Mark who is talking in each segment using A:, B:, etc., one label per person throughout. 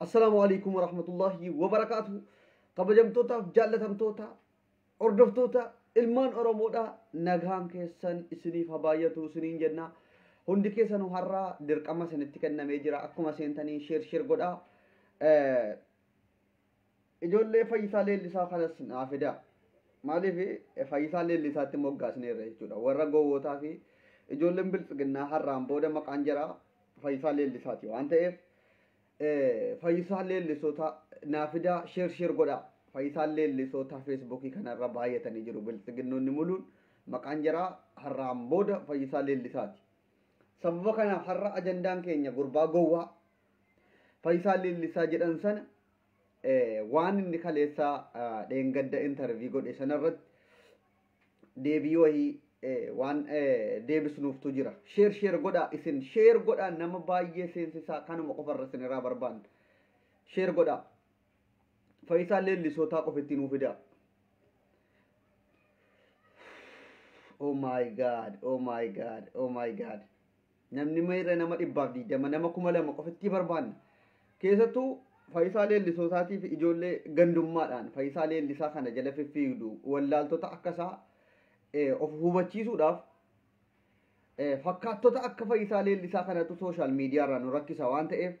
A: السلام عليكم ورحمة الله وبركاته. قبجمتوتا جالتمتوتا أردفتوتا ilmaan oromoodha nagaan keessan isiniif habaayatu isiniin jenna hundi keessan har'a dirqama sanitti kennamee jira akkuma seentanii sheer godha ijoollee Fayyisaa Leellisaa kanas naafida maaliif Fayyisaa Leellisaatti moggaasneerra jechuudha warra gowwootaa fi ijoolleen biltsiginnaa har'aan booda maqaan jira Fayyisaa Leellisaati waan ta'eef Fayyisaa Leellisoota naafida sheer godha Fayyisaa Leellisoota feesbuukii kanarra baay'atanii jiru biltsiginnoonni muluun maqaan jira har'aan booda Fayyisaa Leellisaati sababa kanaaf har'a ajandaan keenya gurbaa gowwaa Fayyisaa Leellisaa jedhan sana waan inni kaleessaa dheengadda intervii godhe sanarratti deebii wahii waan deebisnuuftu jira sheer godha isin sheer godha nama baay'ee seensisaa kanuma qofarra isinirraa barbaanna sheer godha Fayyisaa Leellisootaa qofatti nuuf fida. Oh my god, oh my god, oh my god. Namni mayra nama dhibbaaf diidama nama 2000 qofatti barbaanna. Keessattuu Fayyisaa Leellisootaatiif ijoollee gandummaadhaan Fayyisaa Leellisaa kana jala fiffiigdu wallaaltota akkasaa of hubachiisuudhaaf fakkaattota akka Fayyisaa Leellisaa kanatu sooshaal miidiyaarraa nu rakkisa waan ta'eef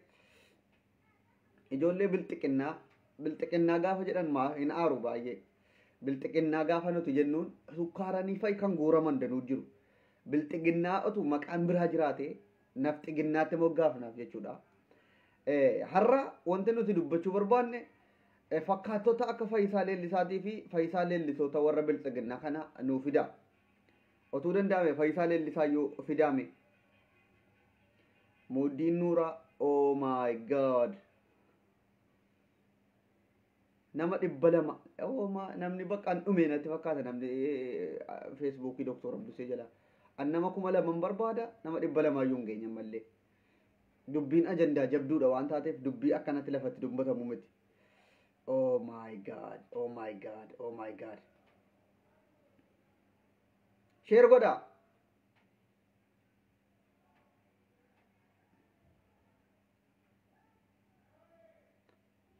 A: ijoollee bilxiqinnaa gaafa jedhan maa hin aaru baay'ee bilxiqinnaa gaafa nuti jennuun sukkaaranii fa'i kan guuraman danuu jiru bilxiqinnaa otu maqaan biraa jiraate nafxiginnaatti moggaafnaaf jechuudha har'a wanti nuti dubbachuu barbaanne fakkaattota akka Fayyisaa Leellisaatii fi Fayyisaa Leellisoota warra bilxiginnaa kana nuu fida otuu danda'ame Fayyisaa Leellisaa yoo fidame Muuddiin Nuuraa oh my god nama 200 namni bakka an dhume natti fakkaata namni feesbuukii Dr. Abdusee jala an nama 2000 barbaada nama 200 iyyuu hin geenye mallee dubbiin ajandaa jabduudha waan taateef dubbii akkanatti lafatti dubbatamu miti oh my god oh my god oh my god sheer godha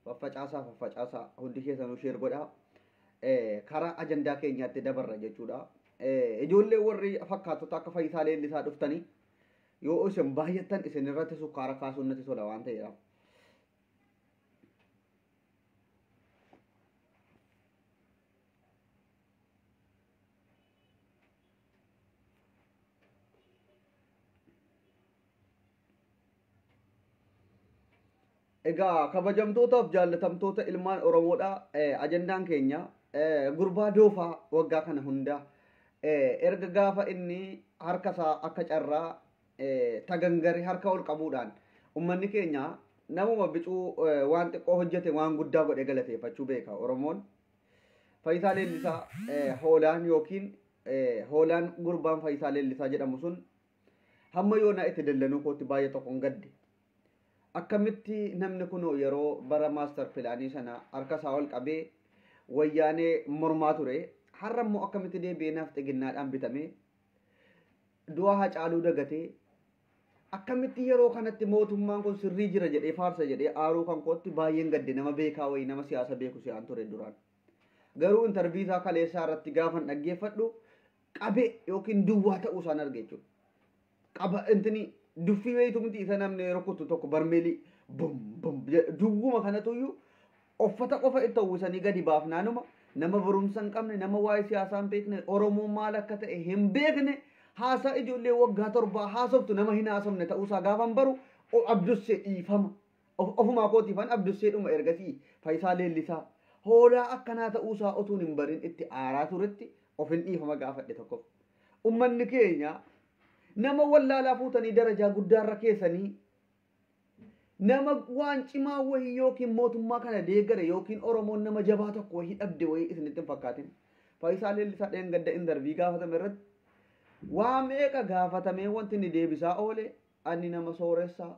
A: faffacaasaa hundi keessanuu sheer godha karaa ajandaa keenyaatti dabarra jechuudha ijoollee warri fakkaattota akka Fayyisaa Leellisaa dhuftanii yoo isin baay'attan isin irratti sukkaara kaasuun natti tola waan ta'eedhaaf egaa kabajamtootaaf jaallatamtoota ilmaan oromoodha ajandaan keenya gurbaa doofaa waggaa kana hunda erga gaafa inni harkasaa akka carraa tagangare harka ol qabuudhaan ummanni keenya namuma bicuu waan xiqqoo hojjete waan guddaa godhe galateeffachuu beeka oromoon Fayyisaa Leellisaa hoolaan yookiin hoolaan gurbaan Fayyisaa Leellisaa jedhamu sun hamma yoonaa itti dallanuu kootti baay'ee tokkoon gadde akkamitti namni kun yeroo bara maaster pilaanii sana harkasaa ol qabee wayyaanee mormaa ture har'a immoo akkamitti deebi'ee nafxiginnaadhaan bitamee du'a Hacaaluu dagatee akkamitti yeroo kanatti mootummaan kun sirrii jira jedhee faarsa jedhee aaruu kan kootti baay'een gadde nama beekaa wayii nama siyaasa beeku si'aan ture duraan garuu intarviisaa kaleessaa irratti gaafan dhaggeeffadhu qabee yookiin duwwaa ta'uu isaan arge jechuudha qaba intini duffii weetumti isa namni rukutu tokko barmeelii bum duwwuma kanatuyyuu uffata qofa itti uwwisanii gadi baafnaanuma nama barumsa hin qabne nama waa'ee siyaasaa hin beekne oromoon maal akka ta'e hin beekne haasaa ijoollee waggaa 7 haasoftu nama hin haasofne ta'uusaa gaafan baru abdussee dhiifama ofumaa kootiifan abdusseedhuma ergasii Fayyisaa Leellisaa hoolaa akkanaa ta'uusaa otuun hin barin itti aaraa turetti ofin dhiifama gaafadhe tokko ummanni keenya nama wallaalaa fuutanii darajaa guddaarra keessanii nama waan cimaa wahii yookiin mootummaa kana deeggare yookiin oromoon nama jabaa tokko wahii dhabde wahii isinitti hin fakkaatin Fayyisaa Leellisaa dheengadda intervii gaafatame irratti waa meeqa gaafatamee wanti inni deebisaa oole ani nama sooressaa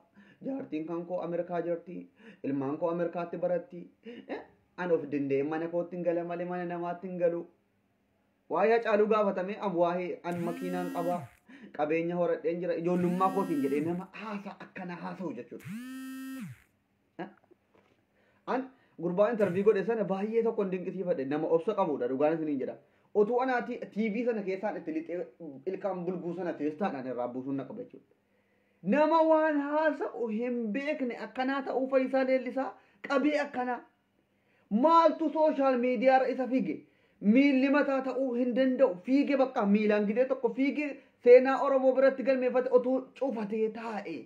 A: jaartiin kan koo Ameerikaa jirti ilmaan koo Ameerikaatti baratti an of danda'e mana kootti hin gala malee mana namaatti hin galu waa'ee Hacaaluu gaafatame waa'ee an makiinaan qabaa qabeenya horadheen jira ijoollummaa kootiin jedhee nama haasa akkana haasa'u jechuudha. An gurbaan intervii godhe sana baay'ee tokko dinqisiifadhe nama obsa qabudha dhugaan isiniin jedha. Otuu anaati TV sana keessaan itti lixee ilkaan bulguu sana teestaadhaan irraa buusuun na qaba jechuudha. Nama waan haasa'u hin beekne akkanaa ta'uu Fayyisaa Leellisaa qabee akkanaa maaltu sooshaal miidiyaa isa fiige miilli mataa ta'uu hin danda'u fiige bakka miilaan gidee tokko fiige seenaa Oromoo biratti galmeeffate otuu cufatee taa'e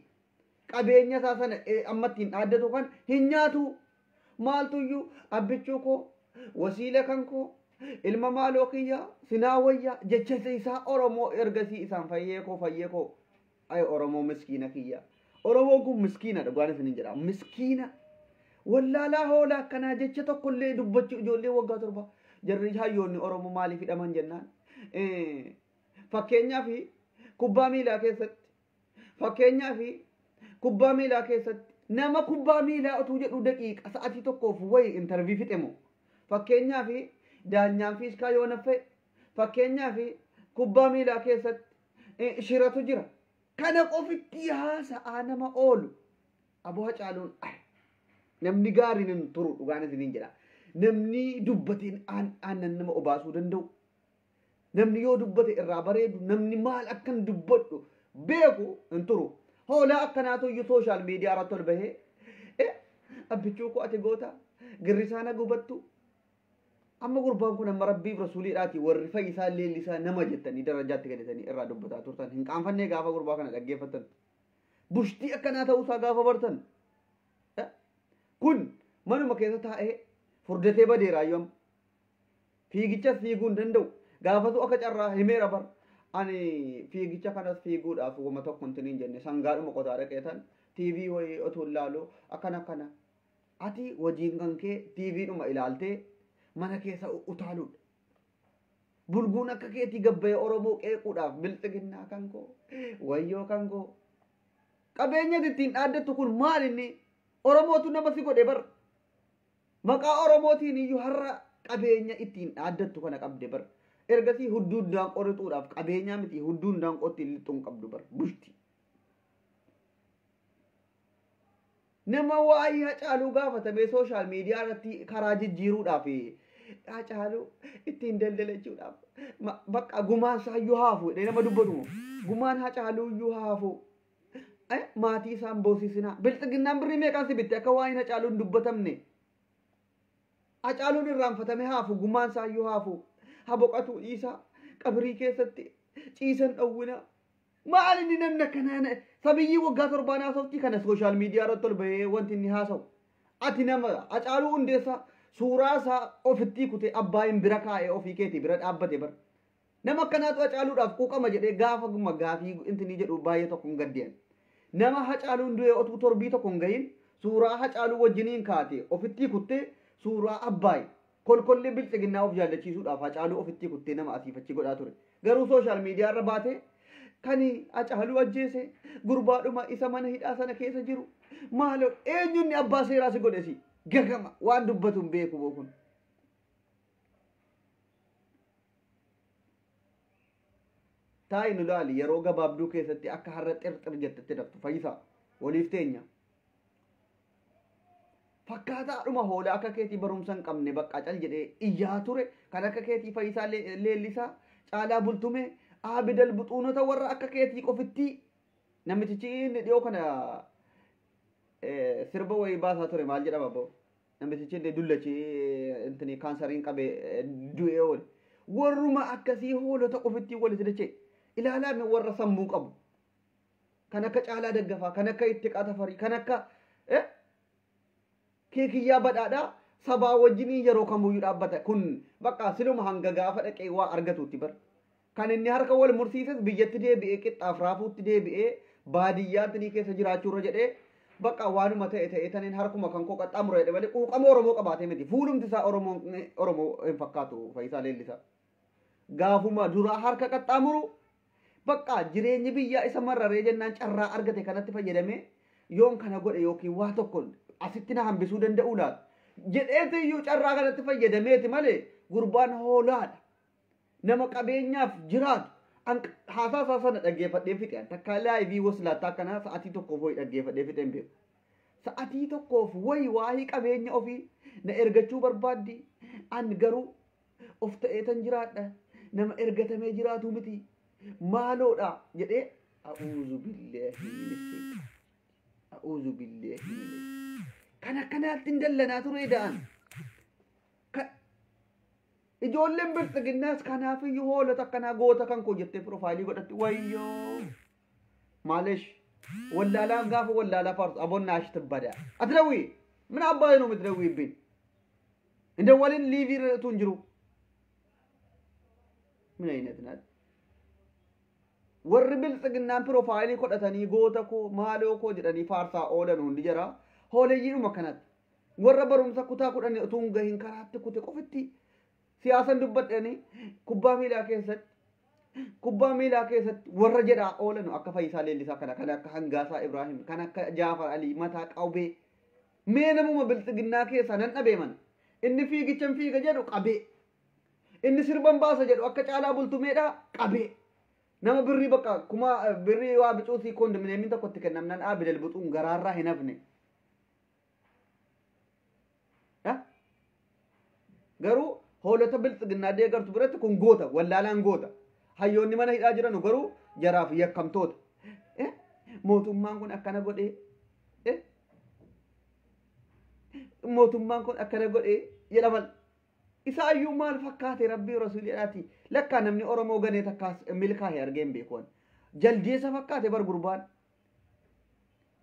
A: qabeenya isaa sana ammattiin dhaaddatu kan hin nyaatu maaltuyyuu abbichuu koo wasiila kan koo ilma maaloo kiyyaa sinaa wayyaa jecha isaa Oromoo ergasii isaan fayyee koo ay Oromoo miskiina kiyyaa Oromoon kun miskiina dhugaan isiniin jedha miskiina wallaalaa hoolaa akkanaa jecha tokkollee dubbachuu ijoollee waggaa torba jarri hayyoonni Oromoo maaliif hidhaman jennaan fakkeenyaaf kubbaa miilaa keessatti nama kubbaa miilaa utuu jedhu daqiiqa sa'atii tokkoof wayi intervii fixemo fakkeenyaaf daanyaan fiiskaa yoo naffe fakkeenyaaf kubbaa miilaa keessatti shiratu jira kana qofitti haasa'aa nama oolu aboo Hacaaluun namni gaariin hin turu dhugaan isiniin jedha namni dubbateen aannan nama obaasuu danda'u namni yoo dubbate irraa bareedu namni maal akkan dubbadhu beeku hin turu hoolaa akkanaatu iyyuu sooshaal miidiyaa irratti ol bahee abbichuu koo ati goota girrisaana gubattu amma gurbaan kun amma rabbiif rasuuliidhaati warri Fayyisaa Leellisaa nama jettanii darajaatti gadisanii irraa dubbataa turtan hin qaanfannee gaafa gurbaa kana dhaggeeffattan bushtii akkanaa ta'uusaa gaafa bartan kun manuma keessa taa'ee furdatee badeeraayyoo fiigichas fiiguu hin danda'u gaafatu akka carraa himeera bar ani fiigicha kanas fiiguudhaaf wama tokko hin jenne sangaadhuma qotaa dhaqeetan TV wayii otuu ilaalu akkana ati wajiin kan kee TVdhuma ilaaltee mana keessa utaaluudha. Bulguun akka keetii gabbayee Oromoo qeequudhaaf bilxiginnaa kan koo wayyoo kan koo qabeenya ittiin dhaaddattu kun maal inni Oromootu nama si godhe bar maqaa Oromootiin iyyuu har'a qabeenya ittiin dhaaddattu kana qabde bar ergasii hudduun daanqoo rixuudhaaf qabeenyaa miti hudduun daanqootti lixuun qabdu bar bushti. Nama waa'ee Hacaaluu gaafatamee sooshaal miidiyaa irratti karaa jijjiiruudhaaf Hacaaluu ittiin daldalachuudhaaf bakka gumaan isaa iyyuu haafu jedhee nama dubbatu gumaan Hacaaluu iyyuu haafu maatii isaan boosisinaa bilxiginnaan birrii meeqaan si bitte akka waa'ee Hacaaluu hin dubbatamne Hacaaluun irraanfatame haafu gumaan isaa iyyuu haafu haa boqatu dhiisaa qabrii keessatti ciisan dhowwina maal inni namni akkanaa sabiyyii waggaa torbaan haasoftii kana sooshaal miidiyaa irratti ol bahee wanti inni haasa'u ati nama Hacaaluu Hundeessaa suuraa isaa ofitti kutee abbaayin bira kaa'ee ofii keetii bira dhaabbate bar nama akkanaatu Hacaaluudhaaf quuqama jedhee gaafa gumma gaafii intini jedhu baay'ee tokko hin gaddiyan nama Hacaaluun du'ee otuu torbii tokko hin gahin suuraa Hacaaluu wajjiniin kaatee ofitti kuttee suuraa abbaay kolkollee bilxiginnaa of jaallachiisuudhaaf Hacaaluu ofitti kuttee nama asiifachi godhaa ture garuu sooshaal miidiyaa irra baatee kani Hacaaluu ajjeese gurbaadhuma isa mana hidhaa sana keessa jiru maaloo eenyuun abbaa seeraa si godhesi gagama waan dubbatu hin beeku bookun taayi nu laali yeroo gabaabduu keessatti akka har'a xirxir jettetti daftu Fayyisaa waliif teenya fakkaataadhuma hoolaa akka keetii barumsa hin qabne bakka cal jedhee iyyaa ture kan akka keetii Fayyisaa Leellisaa Caalaa Bultumee Abidal Buxuunota warra akka keetii qofitti namtichi inni dhiyoo kana sirba wayii baasaa ture maal jedhama boo namtichi inni dullachi intini kaansariin qabee du'ee oole warruma akkasii hoolota qofitti walitti dachee ilaalaame warra sammuu qabu kan akka Caalaa Daggafaa kan akka Ittiqaa Tafarii kan akka keekiyyaa badhaadhaa sabaa wajjinii yeroo kamuyyuu dhaabbata kun bakka siluma hanga gaafa dhaqee waa argatuutti bar kan inni harka wal mursiises biyyatti deebi'ee qixxaaf raafuutti deebi'ee baadiyyaatti ni keessa jiraachuurra jedhee bakka waanuma ta'e taniin harkuma kan koo qaxxaamura jedhe malee quuqama Oromoo qabaatee miti fuulumti isaa Oromoo hin fakkaatu Fayyisaa Leellisaa gaafuma duraa harka qaxxaamuru bakka jireenyi biyyaa isa marraree jennaan carraa argate kanatti fayyadamee yoon kana godhe yookiin waa tokko asitti na hambisuu danda'uu laata jedheeti iyyuu carraa kanatti fayyadameeti malee gurbaan hoolaadha nama qabeenyaaf jiraatu an haasaa sana dhaggeeffadhee fixe takka laayivii waslaataa kana sa'atii tokkoof ho'i dhaggeeffadhee fixe hin beeku. Sa'atii tokkoof wayi waa'ee qabeenya ofii na ergachuu barbaaddi an garuu of ta'eetan jiraadha nama ergatamee jiraatu miti maaloodha jedhee a'uuzu billahi a'uuzu billahi kan akkanaatti hin dallanaa ture da'an ijoolleen bilxiginnaas kanaafiyyuu hoolota akkanaa goota kan koo jettee piroofaayilii godhatti wayyoo maalesh wallaalaan gaafa wallaalaa faarsu abonnaash tibbada atirawi ምን አባይ ነው የምትደውይብኝ እንደወልን ሊቪር ቱንጅሩ ምን አይነት ናት ወር ብልጽግናን ፕሮፋይል ኮደተኒ ጎተኮ ማሎኮ ጅደኒ ፋርሳ ኦለን ሁንዲ ጀራ ሆለይኑ መከናት ወረ በሩምሳ ኩታ ኩደኒ ቱን ገሂን ከራት ኩቴ ቆፍቲ ሲያሰን ዱበደኒ ኩባ ሚላ keessatti warra jedha oolan akka Faayisaa Leellisaa kana akka Hangaasaa Ibrahim kana akka Jaafar Ali Mataa Qawbee mee namuma bilxiginnaa keessa nan dhabeeman inni fiigichan fiiga jedhu qabee inni sirban baasa jedhu akka Caalaa Bultumeedha qabee nama birrii bakka kuma birrii waa bicuutii kondominiyeemiin tokkotti kennamnan Abidal Buxuun garaarraa hin hafne garuu hoolota bilxiginnaa deegartu biratti kun goota wallaalaan goota hayyoonni mana hidhaa jiranu garuu jaraaf yakkamtoota mootummaan kun akkana godhee mootummaan kun akkana godhee jedhaman isaayyuu maal fakkaate rabbii rasuuliidhaati lakkaa namni oromoo ganee takkaas milkaa'e argeen beekoon jaldeessa fakkaate bar gurbaan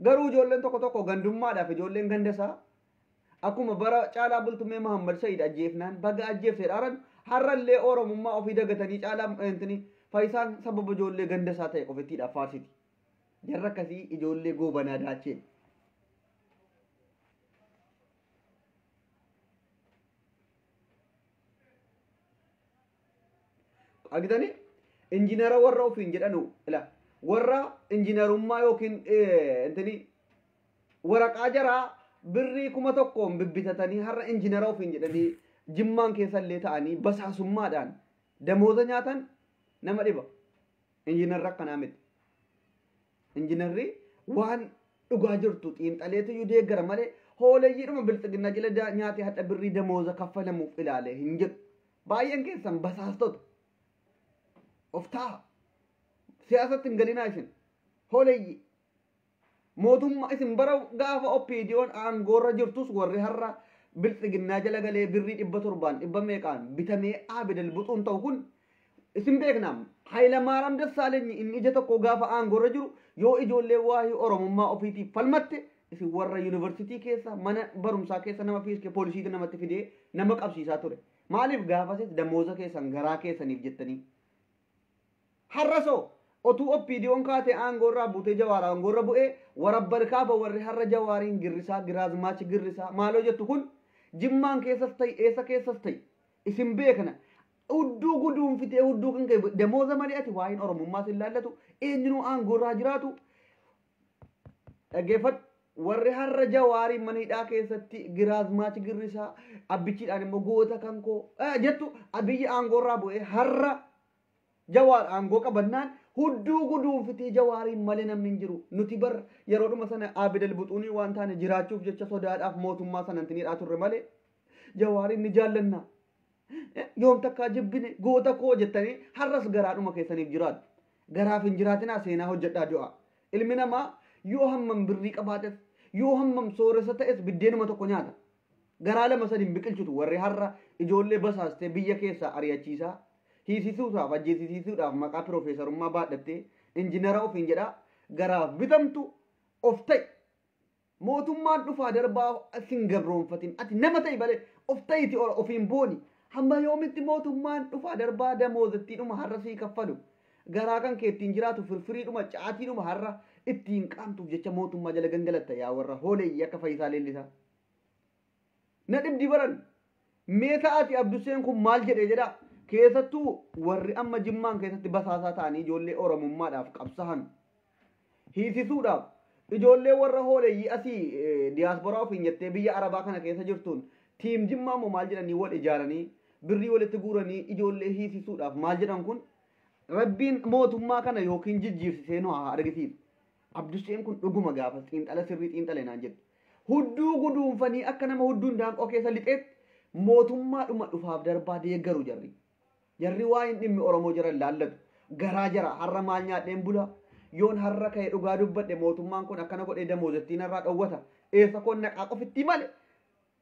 A: garuu ijoolleen tokko gandummaadhaaf ijoolleen gandasaa akkuma bara Caalaa Bultumee Muhammad Sayyid ajjeefnaan baga ajjeefsee dhaaran harrallee oromummaa ofii dagatanii Caalaa intini Faayisaan sababa ijoollee gandasaa ta'e qofittiidhaaf faarsiti jarra akkasii ijoollee goobanaa daachee agitani injiinara warra ofiin jedhanu ila warra injiinarummaa yookiin intini waraqaa jaraa birrii kuma tokkoon bibbitatanii har'a injiinara ofiin jedhanii jimmaan keessallee ta'anii basaasummaadhaan damooza nyaatan nama dhiba injiinarri akkanaa miti injiinarri waan dhugaa jirtu xiinxaleetu yoo deeggara malee hoolayyiidhuma bilxiginna jala nyaatee hadha birrii damooza kaffalamuuf ilaalee hin jedhu baay'een keessan basaastota of ta'a siyaasatti hin galinaa isin hoolayyi mootummaa isin bara gaafa oppiidiyoon aangoorra jirtus warri har'a bilxiginnaa jala galee birrii 700 dhibba meeqaan bitamee Abidal Buxuun ta'u kun isin beeknaam Hayilamaariyaam Dassaaleny inni ija tokko gaafa aangoorra jiru yoo ijoollee waa'ee oromummaa ofiitiif falmatte isin warra yuunivarsiitii keessa mana barumsaa keessa nama fiiske poolisiitu namatti fidee nama qabsiisaa ture maaliif gaafasis damooza keessan garaa keessaniif jettanii har'asoo otuu oppiidiyoon kaatee aangoorraa buutee Jawaar aangoorra bu'ee warabbar kaaba warri har'a Jawaariin girrisaa giraazmaachi girrisaa maaloo jettu kun jimmaan keessas ta'e eessa keessas ta'e isin beekna udduu guduun fitee udduu kan ka'e damooza malee ati waa'een oromummaa sin laallatu eenyinuu aangoorraa jiraatu dhaggeeffadhu warri har'a Jawaariin mana hidhaa keessatti giraazmaachi girrisaa abbichiidhaan immoo goota kan koo jettu abiyyi aangoorraa bu'ee har'a Jawaar aangoo qabannaan hudduu guduun fitee Jawaariin malee namni hin jiru nuti bar yeroodhuma sana Abidal Buxuunii waan taane jiraachuuf jecha sodaadhaaf mootummaa sana intiniidhaa turre malee Jawaariin ni jaallanna yoom takkaa jibbine goota koo jettanii har'as garaadhuma keessaniif jiraatu garaaf hin jiraatinaa seenaa hojjedhaa du'a ilmi namaa yoo hammam birrii qabaates yoo hammam sooressa ta'es biddeenuma tokko nyaata garaa lama sadiin biqilchitu warri har'a ijoollee basaastee biyya keessaa ari'achiisaa hiisisuudhaaf ajjeesisiisuudhaaf maqaa piroofeesarummaa baadhattee injiinara ofiin jedhaa garaaf bitamtu of ta'i mootummaan dhufaa darbaa sin gabroonfatin ati nama ta'i malee of ta'iti ofiin booni hamma yoomitti mootummaan dhufaa darbaa damoozattiidhuma har'a sii kaffalu garaa kan kee ittiin jiraatu firfiriidhuma caatiidhuma har'a ittiin qaamtuuf jecha mootummaa jala gangalatta yaa warra hooleeyyii akka Faayisaa Leellisaa na dhibdi baran mee ta'ati Abduseen kun maal jedhee jedhaa keessattuu warri amma jimmaan keessatti basaasaa ta'anii ijoollee oromummaadhaaf qabsahan hiisisuudhaaf ijoollee warra hooleeyyii asii diyaasporaa ofiin jettee biyya arabaa kana keessa jirtuun tiim jimmaa moo maal jedhanii wal ijaaranii birrii walitti guuranii ijoollee hiisisuudhaaf maal jedhan kun rabbiin mootummaa kana yookiin jijjiirsisee nu haa argisiif. Abdusheen kun dhuguma gaafa xiinxala sirrii xiinxale naan jedhu. Hudduu guduunfanii akka nama hudduun daanqoo keessa lixeetti mootummaadhuma dhufaaf darbaa deeggaru jarri. Jarri waa hin dhimmi Oromoo jiran laallatu. Garaa jara har'a maal nyaadheen bula. Yoon har'a ka'e dhugaa dubbadhe mootummaan kun akkana godhee damoozattiin irraa dhowwata. Eessa koon naqaa qofitti male.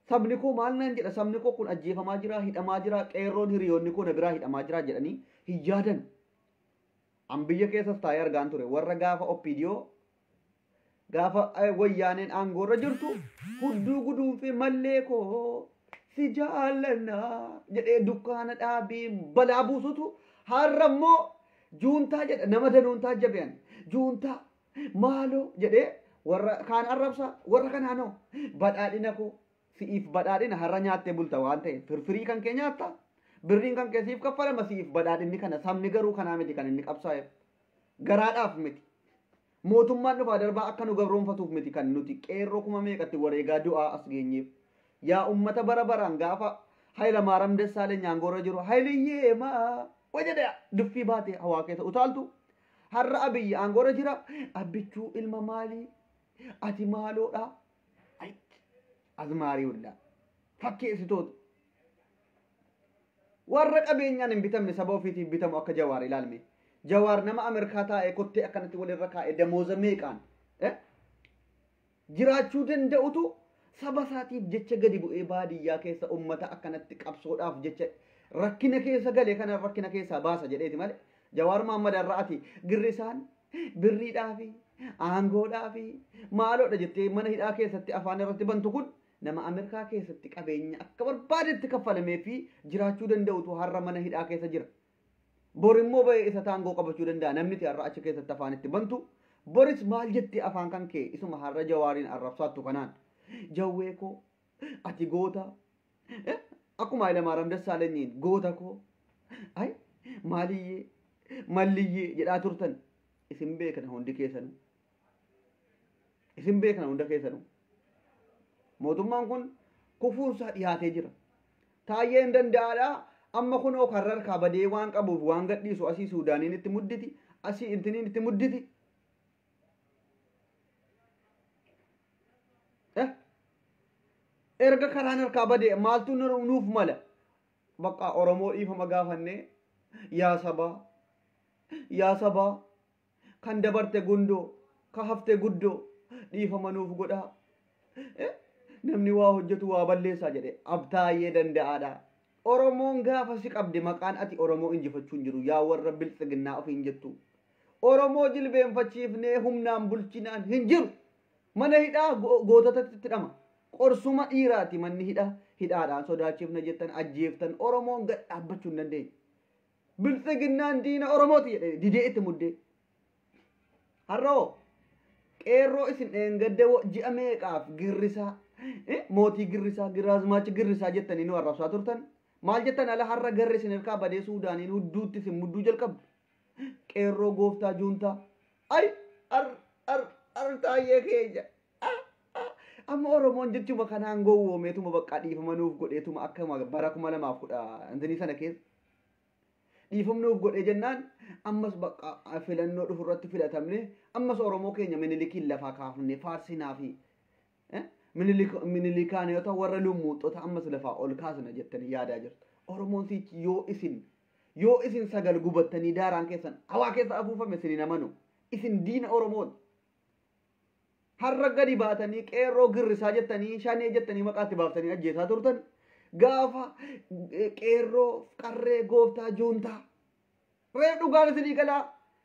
A: Sabni koo maal naan jedha sabni koo kun ajjeefamaa jira hidhamaa jira qeerroon hiriyoonni koo na biraa hidhamaa jira jedhanii hin yaadan. An biyya keessas taa'ee argaan ture warra gaafa oppiidiyoo gaafa wayyaaneen aangoorra jirtu hudduu guduunfee mallee koo si jaallanna jedhee dukkaana dhaabii balaa buusutu har'a immoo juuntaa jedha nama danuun taajjabean juuntaa maaloo jedhee warra kaan arrabsa warra kanaanoo badhaadhina koo siif badhaadhina har'a nyaattee bulta waan ta'e firfirii kan kee nyaatta birriin kan kee siif kaffalama siif badhaadhinni kana sabni garuu kanaa miti kan inni qabsaa'eef garaadhaaf miti mootummaan dhufaa darbaa akka nu gabroonfatuuf miti kan nuti qeerroo kuma meeqatti wareegaa du'aa as geenyeef yaa ummata bara baraan gaafa Hayila Maaram Dassaaleny aangoorra jiru Hayiliyyee maa wajjada duffii baate hawaa keessa utaaltu har'a Abiyyi aangoorra jira abbichuu ilma maalii ati maaloodha azmaarii hullaa fakkeessitoota warra qabeenyaan hin bitamne saba ofiitiif bitamu akka Jawaar ilaalme Jawaar nama Ameerikaa taa'ee kottee akkanatti walirra kaa'ee damooza meeqaan jiraachuu danda'utu saba isaatiif jecha gadi bu'ee baadiyyaa keessa ummata akkanatti qabsoodhaaf jecha rakkina keessa galee kana rakkina keessaa baasa jedheeti malee Jawaar Mahammad Arraati girrisaan birriidhaafi aangoodhaafi maaloodha jettee mana hidhaa keessatti afaan irratti bantu kun nama Ameerikaa keessatti qabeenya akka barbaadetti kaffalamee fi jiraachuu danda'utu har'a mana hidhaa keessa jira. Bor immoo ba'ee isa taangoo qabachuu danda'a namni har'a achi keessatti afaan itti bantu boris maal jettee afaan kan kee isuma har'a Jawaariin arrabsaattu kanaan jawwee koo ati goota akkuma Hayila Maaram Dassaalenyiin goota koo ay maaliyyee malliyyee jedhaa turtan isin beekna hundi keessanuu isin beekna hunda keessanuu mootummaan kun kufuunsaa dhiyaatee jira taayyee hin danda'aadhaa amma kunoo karra harkaa badee waan qabuuf waan gadhiisu asii Suudaaniin itti mudditi asii intiniin itti mudditi erga karaan harkaa badee maaltu nuuf mala bakka Oromoo dhiifama gaafannee yaa sabaa kan dabarte gundoo ka hafte guddoo dhiifama nuuf godhaa namni waa hojjetu waa balleessaa jedhe abtaayyee danda'aadha. Oromoon gaafa si qabde maqaan ati Oromoo injifachuu hin jiru yaa warra biltsiginnaa ofiin jettu. Oromoo jilbeenfachiifnee humnaan bulchinaan hin jiru. Mana hidhaa goototatti hidhama. Qorsuma dhiiraati manni hidhaadhaan sodaachifna jettan ajjeeftan Oromoon gad dhaabbachuu hin dandeenye. Biltsiginnaan diina Oromooti jedhe didee itti muddee. Har'oo qeerroo isin dheengadde ji'a meeqaaf girrisaa mootii girrisaa giraazmaachi girrisaa jettanii nu arrabsaa turtan maal jettan ala har'a garri isin hirkaa badee Suudaaniin hudduutti isin mudduu jalqabdu qeerroo gooftaa juuntaa ay ar taayyee keenya amma Oromoon jechuma kanaan gowwoomeetuma bakka dhiifama nuuf godheetuma akka bara 2010 intini sana keessa dhiifamnuuf godhee jennaan ammas bakka filannoo dhufu irratti filatamne ammas Oromoo keenya minilikiin lafaa kaafne faarsinaa fi minilikaan yoo ta'u warra lummuuxota ammas lafaa ol kaasna jettanii yaadaa jirtu. Oromoon sichi yoo isin sagal gubattanii daaraan keessan hawaa keessa afuufame isin hin amanu isin diina Oromoon. Har'a gadi baatanii qeerroo girrisaa jettanii shanee jettanii maqaatti baaftanii ajjeesaa turtan gaafa qeerroo qarree gooftaa juuntaa reef dhugaan isinii galaa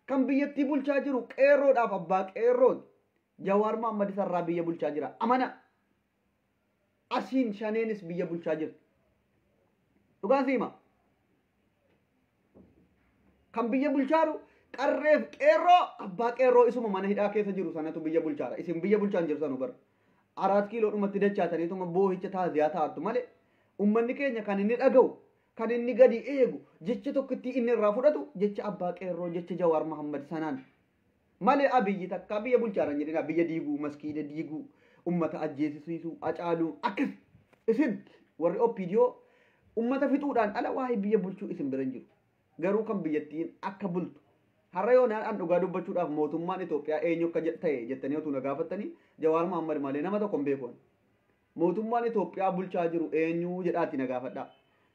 A: kan biyyattii bulchaa jiru qeerroodhaaf abbaa qeerroon Jawaar Mahammad Sarraa biyya bulchaa jira amana asiin shaneenis biyya bulchaa jira dhugaan siima kan biyya bulchaaru qarreef qeerroo abbaa qeerroo isuma mana hidhaa keessa jiru sanatu biyya bulchaadha isin biyya bulchaan jirtan ubar 4 kiiloo dhumatti dachaataniituma boohicha taaziyaa taatu malee ummanni keenya kan inni dhaga'u kan inni gadi eegu jecha tokkitti inni irraa fudhatu jecha abbaa qeerroo jecha Jawaar Mahammad sanaan malee Abiyyi takka biyya bulchaaran jedhina biyya diiguu maskiida diiguu ummata ajjeesisuu acaaluu akkas isin warri oppiidiyoo ummata fixuudhaan ala waa'ee biyya bulchuu isin bira hin jiru garuu kan biyyattiin akka bultu har'a yoonaan an dhugaa dubbachuudhaaf mootummaan Itoophiyaa eenyu akka ta'e jettanii otoo na gaafattanii Jawaar Mohaammed malee nama tokko hin beeku. Mootummaan Itoophiyaa bulchaa jiru eenyu jedhaatti na gaafadha.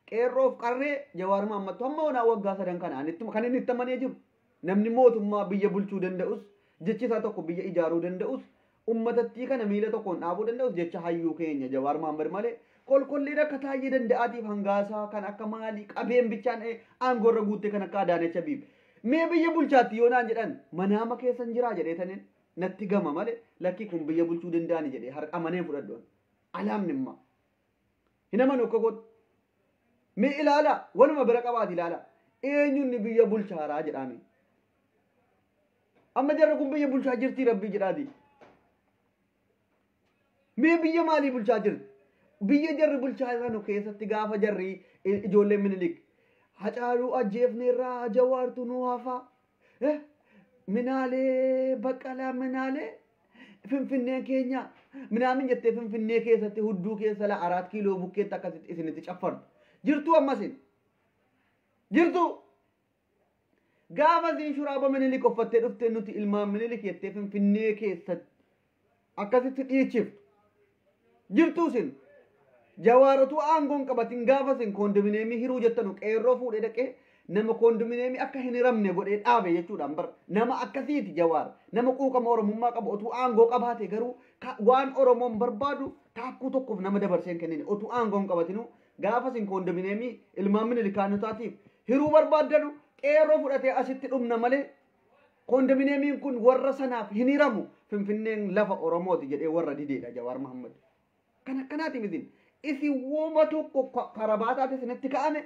A: Qeerroof qarree Jawaar Mohaammed hamma onaa waggaa 3 kanaan kan inni itti amanee jiru. Namni mootummaa biyya bulchuu danda'us jechi isaa tokko biyya ijaaruu danda'us ummatattii kana miila tokkoon dhaabuu danda'us jecha hayyuu keenya Jawaar Mohaammed malee kolkolleen akka taayee danda'aatiif hangaasaa kan akka maalii qabeen bichaan aangoorra guutte kan akka Adaanech Abeebee. Mee biyya bulchaatti yoo naan jedhan manaama keessan jiraa jedheetaniin natti gama malee lakkii kun biyya bulchuu danda'ani jedhee har'a amaneen fudhadhoon. Alaamni immoo hin amanu akka godhu. Mee ilaala waluma bira qabaati ilaala eenyuun biyya bulchaaraa jedhame. Amma jarri kun biyya bulchaa jirti rabbii jedhaati. Mee biyya maalii bulchaa jirti? Biyya jarri bulchaa jiran keessatti gaafa jarri ijoollee Minilik Hacaaluu ajjeefneerraa Jawaartu nu hafa. Minaalee Baqqalaa minaalee Finfinneen keenya minaamin jettee Finfinnee keessatti hudduu keessa la 4 kiiloo bukkeetti akkasitti isinitti caffartu. Jirtu ammasin. Jirtu. Gaafa siin shuraaba Minilik uffattee dhuftee nuti ilmaan Minilik jettee Finfinnee keessatti akkasitti dhiichiftu. Jirtu sin. Jawaaratu aangoon qabatin gaafa sin kondominiyeemii hiruu jettanu qeerroo fuudhee dhaqee nama kondominiyeemii akka hin hiramne godhee dhaabe jechuudhaan bar nama akkasiiti Jawaar nama quuqama oromummaa qabu otuu aangoo qabaate garuu waan oromoon barbaadu taakkuu tokkoof nama dabarseen kennine otuu aangoon qabatinu gaafa sin kondominiyeemii ilmaan Minilikaanotaatiif hiruu barbaaddanu qeerroo fudhatee asitti dhumna malee kondominiyeemiin kun warra sanaaf hin hiramu Finfinneen lafa Oromooti jedhee warra dideedha Jawaar Mohaammed. Kan akkanaati mitin. Isi wooma tokko karabaataati isinitti ka'ame.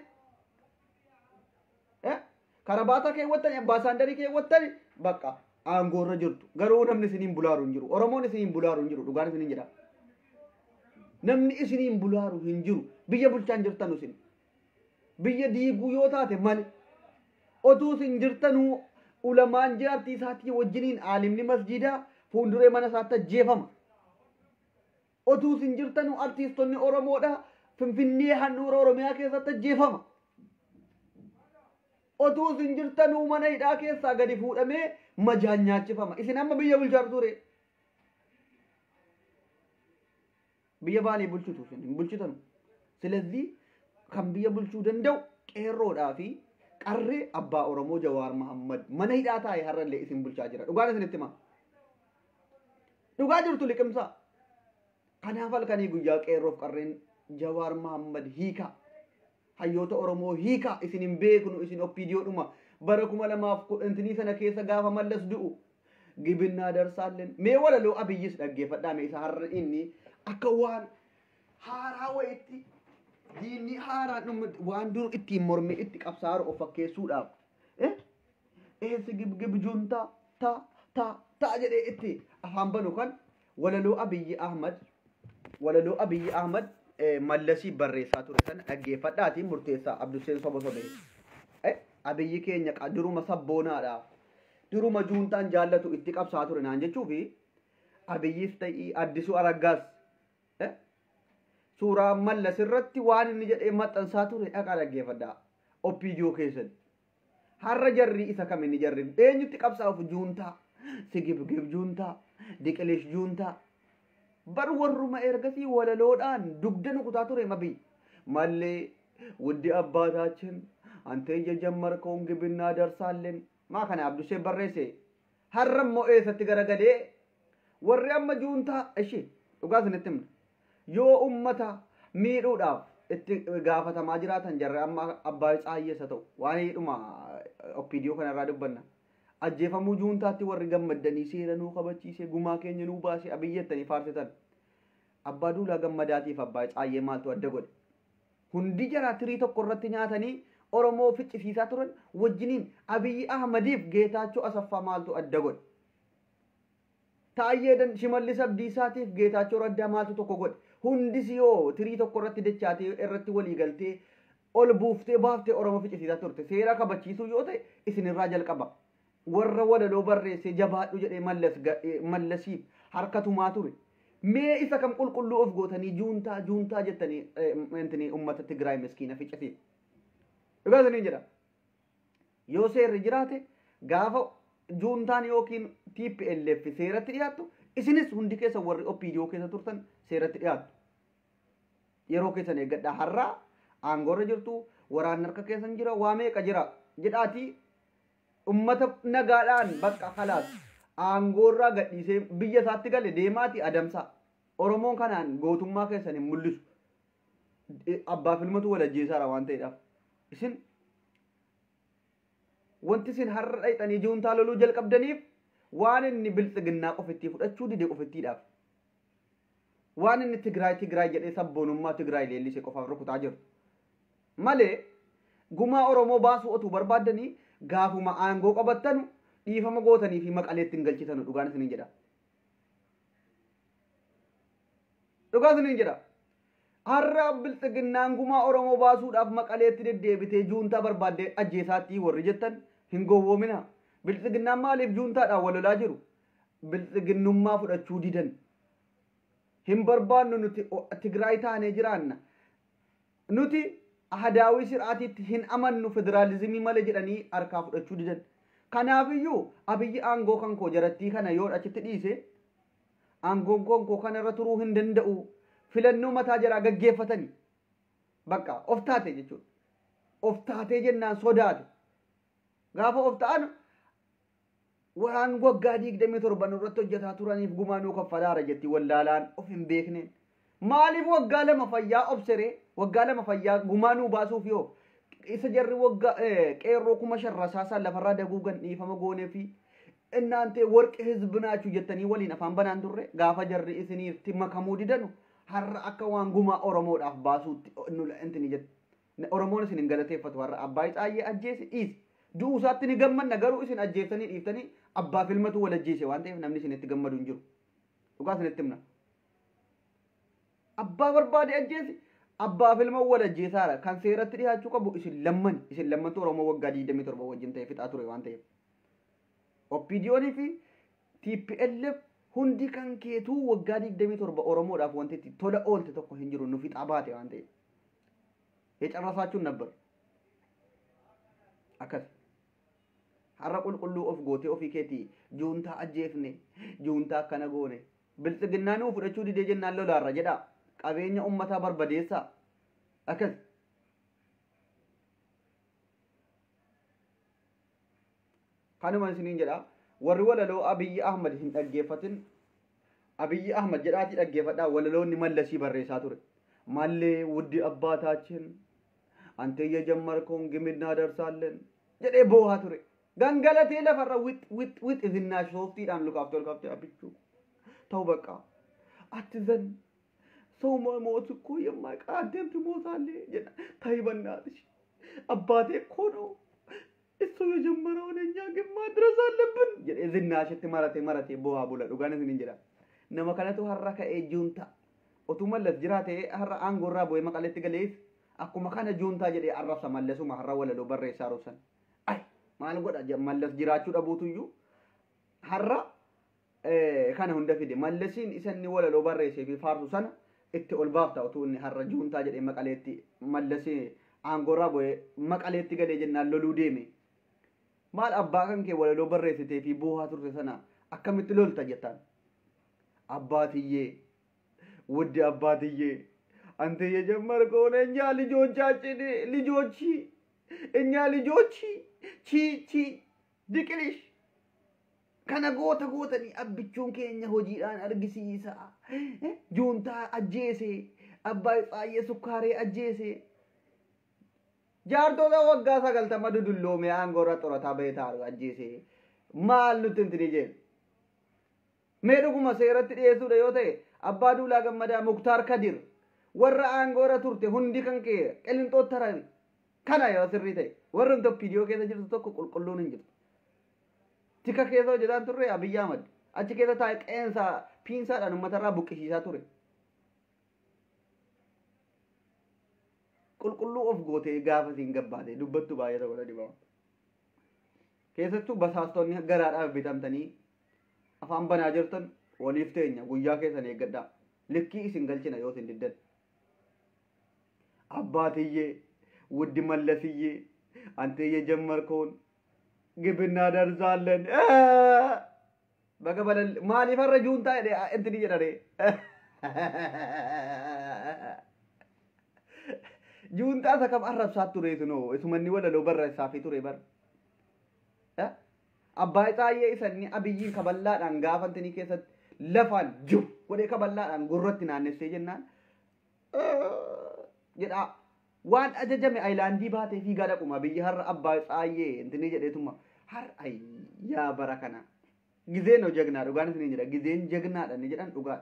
A: Karabaata keewwattani ambaasaandarii keewwattani bakka aangoorra jirtu. Garuu namni isiniin bulaaru hin jiru. Oromoon isiniin bulaaru hin jiru. Dhugaan isiniin jedha. Namni isiniin bulaaru hin jiru. Biyya bulchaan jirtanu isin. Biyya diiguu yoo taate mali. Otuu isin jirtanuu ulamaan jaartii isaatii wajjiniin aalimni masjiidaa fuulduree mana isaatti ajjeefama. Otuu isin jirtanuu artiistonni Oromoodha Finfinnee handhuura Oromiyaa keessatti ajjeefama. Otuu isin jirtanuu mana hidhaa keessaa gadi fuudhamee majaan nyaachifama. Isin amma biyya bulchaa ture. Biyya baanii bulchitu isin hin bulchitanu. Silazii kan biyya bulchuu danda'u qeerroodhaa fi qarree abbaa Oromoo Jawaar Mohaammed mana hidhaa taa'ee har'allee isin bulchaa jira. Dhugaan isinitti hima. Dhugaa jirtu liqimsaa. Kanaaf halkanii guyyaa qeerroof qarreen Jawaar Mohaammed hiika. Hayyoota Oromoo hiika isin hin beeknu isin oppiidiyoodhuma bara 2010 sana keessa gaafa mallas du'u gibinnaa darsaalleen mee walaloo Abiyyis dhaggeeffadhaa mee isa har'a inni akka waan haaraa wayitti diinni haaraan waan dur ittiin mormee itti qabsaaru of fakkeessuudhaaf eessi gibgib juntaa ta jedhee itti afaan banu kan walaloo Abiyyi Ahmad mallasii barreessaa ture sana dhaggeeffadhaatiin murteessaa Abduseen Sobosobee. Abiyyi keenya duruma sabboonaadhaaf duruma juuntaan jaallatu itti qabsaa ture naan jechuufi Abiyyis ta'ii Addisuu Araggaas suuraa mallas irratti waan inni jedhee maxxansaa ture dhaqaa dhaggeeffadhaa oppiidiyoo keessatti. Har'a jarri isa kam inni jarri eenyutti qabsaa'uuf juuntaa sigibgib juuntaa diqilesh juuntaa bar warruma ergasii walaloodhaan dugda nukutaa ture mabii mallee ውድ አባታችን አንተ የጀመርከውን ግብና ደርሳለን ማከና አብዱሴ በረሴ ሀረም ሞኤሰት ገረገዴ ወሪያም ጁንታ እሺ ዱጋስ ነትም ዮ ኡመታ ሚዱዳፍ እቲ ጋፈታ ማጅራተን ጀራ አማ አባይ ጻየሰተው ዋኔዱማ ኦፒዲዮ ከነራ ደበና አጀፈሙ ጁንታቲ ወሪ ገመደኒ ሲረኑ ከበቺሴ ጉማ ከኘኑ ባሴ አብየተኒ ፋርሰተን አባዱላ ገመዳቲፍ አባይ ጻየ ማልቶ አደጎድ hundi jara tirii tokko irratti nyaatanii Oromoo ficcisiisaa turan wajjiniin Abiy Ahmadiif Geetaachoo Asaffaa maaltu adda godhe Taayyeedan Shimallis Abdiisaatiif Geetaachoo Raddaa maaltu tokko godhe hundis yoo tirii tokko irratti dachaatee irratti walii galtee ol buuftee baaftee Oromoo ficcisiisaa turte seera kabachiisuu yoo ta'e isinirraa jalqaba warra walaloo barreessee jabaadhu jedhee mallasiif harkatumaa ture mee isa kam qulqulluu of gootanii juuntaa jettanii mentini ummata Tigraay miskiina ficcisiif dhugaasanii jedha yoo seerri jiraate gaafa juuntaan yookiin TPLF seeratti dhiyaattu isinis hundi keessa warri OPDO keessa turtan seeratti dhiyaattu. Yeroo keessan eeggadhaa har'aa aangoorra jirtu waraanni harka keessan jira waa meeqa jira jedhaatii ummata nagaadhaan bakka khalaas aangoorraa gadhiisee biyya isaatti gale deemaati adamsaa. Oromoon kanaan gootummaa keessan hin mul'isu. Abbaa filmatu wal ajjeesaara waan ta'eedhaaf. Isin wanti isin har'a dhayxanii juuntaa loluu jalqabdaniif waan inni biltsiginnaa qofittii fudhachuu dide qofittiidhaaf. Waan inni Tigraay jedhee sabboonummaa Tigraay leellisee qofaaf rukutaa jiru. Malee gumaa Oromoo baasuu otuu barbaaddanii gaafuma aangoo qabattanu dhiifama gootanii fi maqaleetti hin galchitanu dhugaan isiniin jedha. Dhugaan isiniin jedha. Har'a biltsiginnaan gumaa Oromoo baasuudhaaf maqaleetti deddeebitee juuntaa barbaaddee ajjeesaatti warri jettan hin gowwoomina. Biltsiginnaan maaliif juuntaadhaan wal lolaa jiru? Biltsiginnummaa fudhachuu didan. Hin barbaannu nuti Tigraay taanee jiraanna. Nuti ahadaawii sir'aatiitti hin amannu federaalizimii malee jedhanii harkaa fudhachuu didan. Kanaafiyyuu abiyyi aangoo kan koo jarattii kana yoo achitti dhiise aangoon koo kana irra turuu hin danda'u. Filannoo mataa jaraa gaggeeffatanii bakka of taate jechuudha. Of taatee jennaan sodaate. Gaafa of ta'an waan waggaa 27 irratti hojjetaa turaniif gumaanuu kaffalaara jetti wallaalaan of hin beekneen. Maaliif waggaa 2 fayyaa obseree waggaa 2 fayyaa gumaanuu baasuuf yoo isa jarri waggaa qeerroo kuma sharrasaasaa lafarraa daguugan dhiifama goonee fi እናንተ ወርቅ ህዝብ ናችሁ jettanii waliin afaan banaan turre gaafa jarri isiniitti makamuu didanu har'a akka waan gumaa Oromoodhaaf baasuutti intini jette Oromoon isin hin galateeffatu har'a abbaa Ixaayyee ajjeese dhiisi du'uu isaatti ni gammanna garuu isin ajjeessanii dhiiftanii abbaa filmatu wal ajjeese waan ta'eef namni isinitti gammadu hin jiru dhugaa isinitti himna abbaa barbaade ajjeese abbaa filma wal ajjeesaara kan seeratti dhiyaachuu qabu isin lammantu Oromoo waggaa 27 wajjin ta'e fixaa ture waan ta'eef OPDO fi TPLF hundi kan keetuu waggaa 27 Oromoodhaaf wanti itti tola oolte tokko hin jiru nu fixaa baate waan ta'eef. Yecarrasaachuun nabbar. Akkas. Har'a qulqulluu of gootee ofii keetii juuntaa ajjeefne juuntaa akkana goone biltsiginnaa nuu fudhachuu didee jennaan lolaarra jedha qabeenya ummataa barbadeessaa akkas. Kanuma isiniin jedha warri walaloo Abiyyi Ahmad hin dhaggeeffatin Abiyyi Ahmad jedhaati dhaggeeffadhaa walaloonni mallasii barreessaa ture mallee wuddi abbaataaችን አንተ የጀመርከውን ግምድ እናደርሳለን jedhee boohaa ture gangalatee lafarra wit izinaash sooftiidhaan lukaafte አብቹ ተው በቃ አትዘን ሰው መሞት እኮ የማይቀደም ትሞታለህ ጀና ታይ በእናትሽ አባቴ እኮ ነው እሱ የጀመረውን እኛ ግን ማድረስ አለብን ዝናሽት ማራቴ ቦሃ ቡላ ዱጋነ እንጀራ ነመከለቱ ሐረከ ኤጁንታ ኦቱመለት ጅራቴ ሐራ አንጎራ ቦይ መቀለት ገሌስ አኩማ ካነ ጁንታ ጀዴ አራሳ መለሱ ማሐራ ወለዶ በሬሳ ሮሰን አይ ማል ጎዳ መለስ ጅራቹ ደቡቱዩ ሐራ ካነ ሁንደ ፊደ መለሲን ኢሰኒ ወለዶ በሬሴ ፊ ፋርሱ ሰነ እቲ ኦልባፍታ ኦቱኒ ሐራ ጁንታ ጀዴ መቀለቲ መለሲ አንጎራ ቦይ መቀለቲ ገሌ ጀና ሎሉ ዴሜ maal abbaa kan kee walaloo barreessitee fi boohaa turte sana akkamitti lolta jettaan abbaatiyyee ውድ አባትዬ አንተ የጀመርከውን እኛ ልጆቻችን ልጆች እኛ ልጆች ቺ ድቅልሽ ከነጎተ ጎተኒ አብቹን ከኛ ሆጂዳን አርግሲሳ ጁንታ አጄሴ አባይ ጻየ ሱካሬ አጄሴ jaarto da wagga sagalta madudullo me angora torata beetar ajjese maal nutinti je meedu kuma seeratti dhiyeessu da yote abbaa duulaa gammadaa muktaar kadir warra angora turte hundi kan kee qelinxoo tarabi kana yoo sirri ta'e warra tokko viidiyoo keessa jirtu tokko qulqulluun hin jirtu tika keessa jedhaan turre Abiyyi Ahmad achi keessa taa'e qeensa piinsaadhaan uummatarraa buqqisiisaa ture qulqulluu of goote gaafa siin gabbaate dubbattu baay'ee ta'uu dha keessattuu basaastonni garaadhaaf bitamtanii afaan banaa jirtan waliif teenya guyyaa keessan eeggadhaa likkii isin galchina yoo isin diddan አባትዬ ውድ መለስዬ አንተ የጀመርከውን Gibinna darzalen. Baga balal maaliif har'a juuntaa inti ni jedhare. Juuntaa isa kam arrabsaa ture sunoo isumanni walaloo barreessaa fi ture bar. Abbaa Isaayyee isanni abiyyiin kaballaadhaan gaafantanii keessatti lafaan jiru godhee kaballaadhaan gurratti naannessee jennaan. Jedhaa waan ajajame ayilaandii baatee fi gada quma biyya har'a abbaa Isaayyee intini jedheetuma har'a yaa bara kana. Gizeen hoo jagnaa dhugaan isin jedha gizeen jagnaadha ni jedhan dhugaa.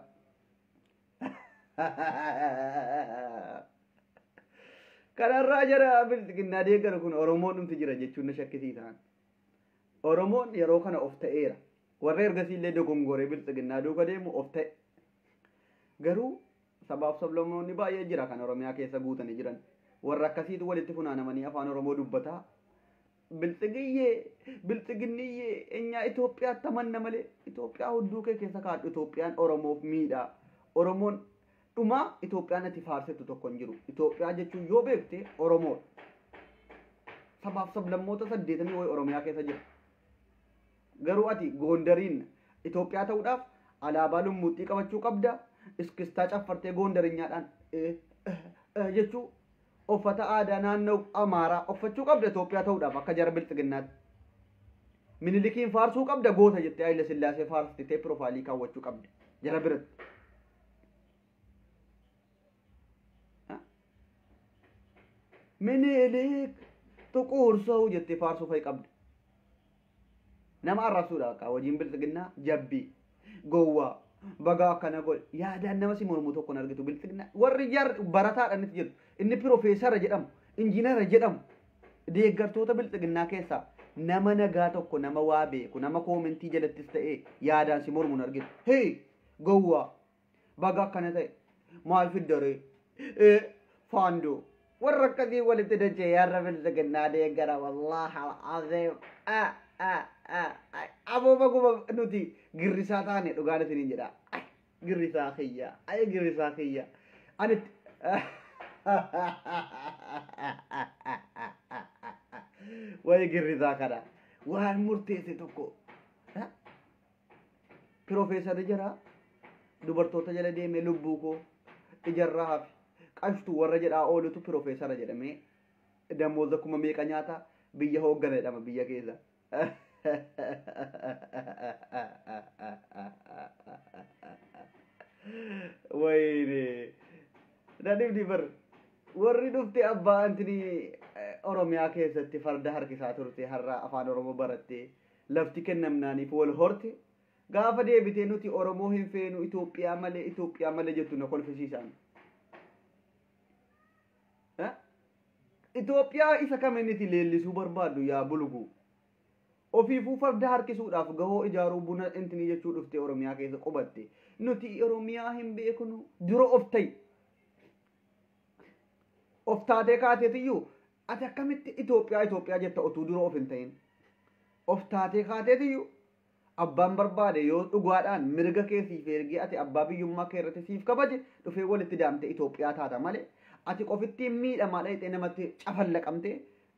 A: Kanarraa jara bilxiginnaa deeggaru kun Oromoon dhumti jira jechuun na shakkisiisan. Oromoon yeroo kana of ta'eera. Warra ergasiillee dogongoree bilxiginnaa duuka deemu of ta'e. Garuu sabaaf sablammoonni baay'ee jira kan Oromiyaa keessa guutanii jiran. Warra akkasiitu walitti funaanamanii afaan Oromoo dubbataa. Bilxiginniyyee eenyaa Itoophiyaatti amanna malee Itoophiyaa hudduu kee keessa kaadhu Itoophiyaan Oromoof miidhaa. Oromoon dhumaa Itoophiyaan ati faarsettu tokko hin jiru. Itoophiyaa jechuun yoo beekte Oromoo. Sabaaf sablammoota 8 wayi Oromiyaa keessa jira. Garuu ati Gondariin Itoophiyaa ta'uudhaaf alaabaa lummuuxxii qabachuu qabda. Iskistaa caffartee Gondarinyaadhaan jechuu uffata aadaa naannoo Amaaraa uffachuu qabda Itoophiyaa ta'uudhaaf akka jara bilxiginnaatti. Minilikiin faarsuu qabda goota jettee Haayile Sillaasee faarsitee piroofaayilii kaawwachuu qabda jara biratti. Minilik tuquursoo jettee faarsuu fa'i qabda. Nama arrabsuudha akka hojiin bilxiginnaa jabbii gowwaa. Baga akkana godhe yaadaan nama si mormu tokko argitu bilxiginnaa warri jar barataadhaan itti jirtu inni piroofeesara jedhamu injiinara jedhamu deeggartoota bilxiginnaa keessaa nama nagaa tokko nama waa beeku nama koomentii jalattis ta'ee yaadaan si mormuun argitu hee gowwaa baga akkana ta'e maal fiddaree faandoo warra akkasii walitti dachee yaarra bilxiginnaa deeggara wallaaha azeem abooba guba nuti girrisaa taane dhugaan isiniin jedha girrisaa kiyya girrisaa kiyya anitti wayi girrisaa kana waan murteesse tokko piroofeesarri jira dubartoota jala deemee lubbuu koo ijarraa hafi qashtu warra jedhaa oolutu piroofeesara jedhamee damooza kuma meeqa nyaata biyya hooggana jedhama biyya keessa. Wayne dadib dibar warri dhufte abbaa antini Oromiyaa keessatti farda harkisaa turte har'a afaan Oromoo baratte lafti kennamnaaniif wal horte gaafa deebitee nuti Oromoo hin feenu Itoophiyaa malee jettu na kolfisiisan. Itoophiyaa isa kamiiniti leellisuu barbaaddu yaa bulgu. Ofiifuu farda harkisuudhaaf gahoo ijaaruu buna intini jechuu dhufte Oromiyaa keessa qubatte nuti Oromiyaa hin beeknu dura of ta'i. Of taatee kaateetiyyuu ati akkamitti Itoophiyaa jetta otuu dura of hin ta'in. Of taatee kaateetiyyuu abbaan barbaade yoo dhugaadhaan mirga keessiif ergee ati abbaa biyyummaa kee irratti siif kabaje dhufee walitti daamte Itoophiyaa taata malee ati qofittiin miidhamaa dhayxee namatti cafallaqamte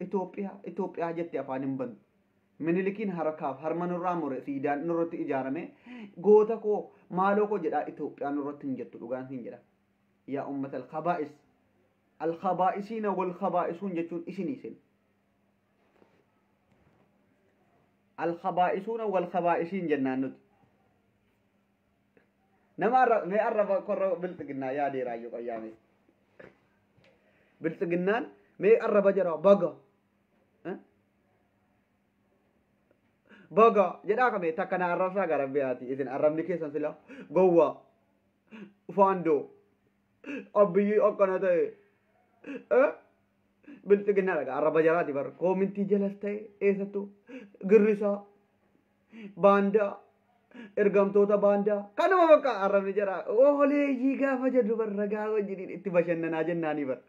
A: Itoophiyaa jettee afaan hin bantu. Minilikiin harakaaf harma nurraa mure siidaan nurratti ijaarame goota koo maaloo koo jedhaa Itoophiyaa nurratti hin jettu dhugaan hin jedha. Yaa ummata al-khabaa'isiina wal-khabaa'isuun jechuun isiniisin. Al-khabaa'isuuna wal-khabaa'isiin jennaan nuti. Nama arraba korra bilxiginnaa yaadeeraayyuu qayyaame. Bilxiginnaan mee arraba jira baga. Baga jedhaa kame takka na arrabsaa gara biyaati isin arrabni keessan sila gowwaa faandoo abbiyyii akkana ta'e bilxiginnaa dhaga arraba jaraati bar koomintii jalas ta'e eessattu girrisaa baandaa ergamtoota baandaa kanuma bakka arrabni jaraa hooleeyyii gaafa jedhu bar ragaa wajjiniin itti bashannanaa jennaanii bar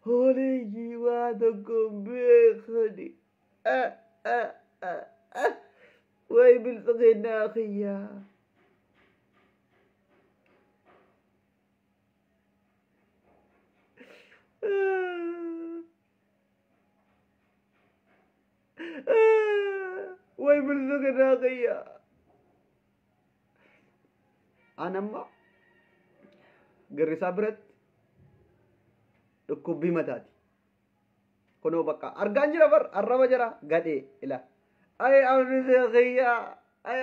A: hooleeyyii waa tokko beekani way bilxiginnaa kiyyaa. way bilbilinaa kiyya anamma girrisaa biratti dhukkubbii mataati kunoo bakka argaan jira bar arraba jira gadhee ila ay awni kiyya ay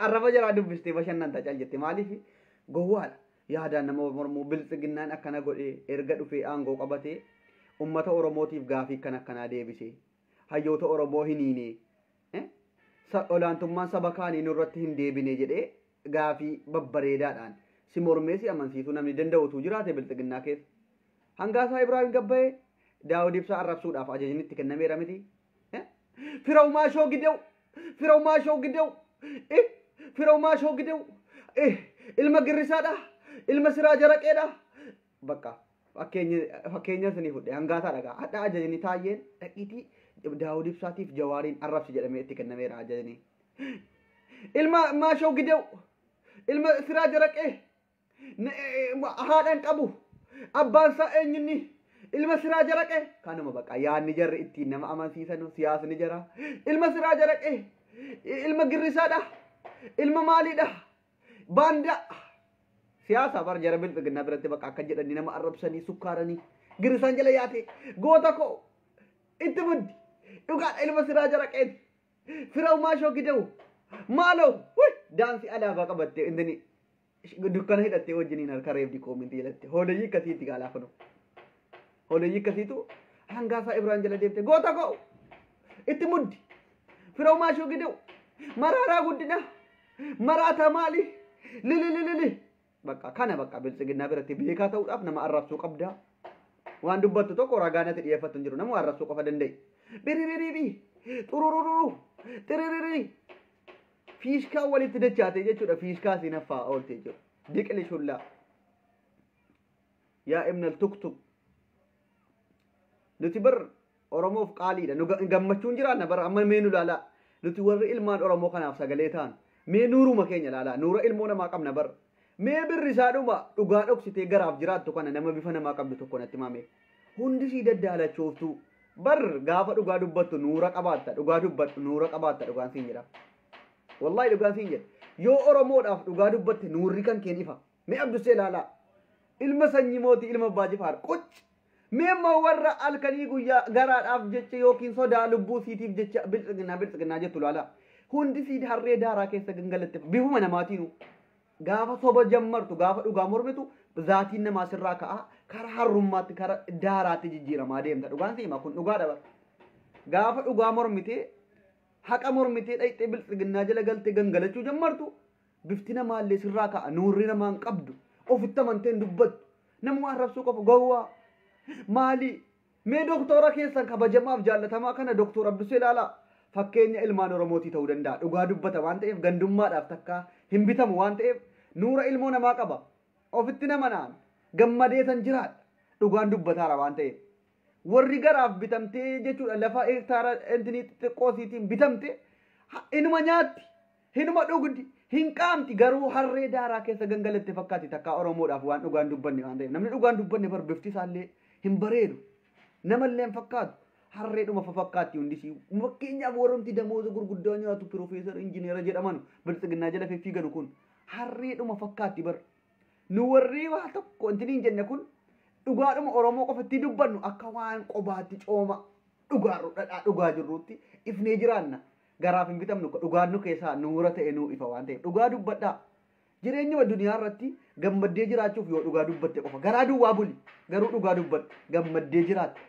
A: arraba jira dubbistee bashannan tacal jette maaliif gowwaadha yaadaan nama mormuu biltsiginnaan akkana godhee erga dhufee aangoo qabatee ummata oromootiif gaafii kan akkanaa deebisee hayyoota oromoo hiniinee olaantummaan saba kaanii nurratti hin deebine jedhee gaafii babbareedaadhaan si mormee si amansiisuu namni danda'utu jiraate biltsiginnaa keessa hangaasaa Ibraahim Gabbayee Daawud Ibsaa arrabsuudhaaf ajajnitti kennameera miti firaumaa shoo gidew firaumaa shoo gidew ilma girrisaadha ilma siraa jaraqeedha bakka fakkeenya sanii fudhe hangaasaa dhagaa hadha ajajni taayeen dhaqiitii Daawud Ibsaatiif Jawaariin arrabsi jedhamee itti kennameera ajajni ilma maashoo gidew ilma siraa jaraqee haadhan qabu abbaan isaa eenyinni ilma siraa jaraqee kanuma bakka yaadni jarri ittiin nama amansiisan siyaasni jara ilma siraa jaraqee ilma girrisaadha ilma maaliidha baanda siyaasa bar jara bilbilinaa biratti bakka akka jedhani nama arrabsanii sukkaaranii girrisaan jala yaate goota koo itti buddi dhugaadha ilma siraa jaraqeeti firau maashoo gidew maaloo daansi alaabaa qabatte indini dukkana hidhattee wajjiniin harka reebdi koomintii jalatti hoodayyii akkasiitti gaalaa kunu hoodayyii akkasiitu hangaasaa Ibraahim jala deemte goota koo itti muddi firau maashoo gidew maraaraa guddina maraataa maali lili bakka kana bakka biltsiginnaa biratti beekaa ta'uudhaaf nama arrabsuu qabdaa waan dubbattu tokko ragaanatti dhiyeeffatu jiru nama arrabsuu qofa danda'e biriririi xururururu xiririri fiishkaa walitti dachaate jechuudha fiishkaa sinaffaa oolte jiru diqli shullaa yaa ibnal tuktuk nuti bar oromoof qaaliidha nu gammachuun jiraanna bar amma mee nu laala nuti warri ilmaan oromoo kanaaf sagalee ta'an mee nuuruma keenya laala nuura ilmoo namaa qabna bar mee birri isaadhuma dhugaa dhoksitee garaaf jiraattu kana nama bifa namaa qabdu tokko natti maame hundi sii daddaalachooftu bar gaafa dhugaa dubbattu nuura qabaatta dhugaa dubbattu nuura qabaatta dhugaan siin jedha wallahi dhugaan siin jedha yoo oromoodhaaf dhugaa dubbatte nuurri kan keen ifa mee abdusee laala ilma sanyii mootii ilma abbaa jifaar qoch mee ma warra alkanii guyyaa garaadhaaf jecha yookiin sodaa lubbuu siitiif jecha biltsiginnaa jettu laala hundi sii harree daaraa keessa gangalatte bifuma namaatiinu gaafa soba jammartu gaafa dhugaa mormitu zaatiin namaa sirraa ka'a karaa harrummaatti karaa daaraatti jijjiiramaa deemta dhugaan siima kun dhugaa dabar gaafa dhugaa mormitee haqa mormitee dhayxee biltsiginnaa jala galtee gangalachuu jammartu bifti namaallee sirraa ka'a nuurri namaan qabdu ofitti amanteen dubbattu namuma arrabsuu qofa gowwaa maali mee doktora keessan kabajamaaf jaallatamaa kana doktor Abdusee Laalaa fakkeenya ilmaan oromootii ta'uu danda'a dhugaa dubbata waan ta'eef gandummaadhaaf takka hin bitamu waan ta'eef nuura ilmoo namaa qaba ofitti nama naan gammadeetan jiraadha dhugaan dubbataara waan ta'eef warri garaaf bitamtee jechuudha lafa hektaara intinii xixiqqoosiitiin bitamte inuma nyaatti hinuma dhugdi hin qaamti garuu harree daaraa keessa gangalatte fakkaati takka oromoodhaaf waan dhugaan dubbanne waan ta'eef namni dhugaan dubbanne bar bifti isaallee hin bareedu namallee hin fakkaatu harreedhuma fakkaatti hundisii fakkeenyaaf warrumti damooza gurguddaa nyaatu piroofeesar injineera jedhaman biltsiginnaa jala fiiganu kun harreedhuma fakkaatti bar nu warri waa tokko intiniin jenne kun dhugaadhuma oromoo qofatti dubbannu akka waan qobaatti cooma dhugaarru dhadhaa dhugaa jirruutti ifnee jiraanna garaaf hin bitamnu dhugaan nu keessaa nuura ta'e nuu ifa waan ta'eef dhugaa dubbadhaa jireenya duniyaa irratti gammaddee jiraachuuf yoo dhugaa dubbatte qofa garaa duwwaa buli garuu dhugaa dubbadhu gammaddee jiraatte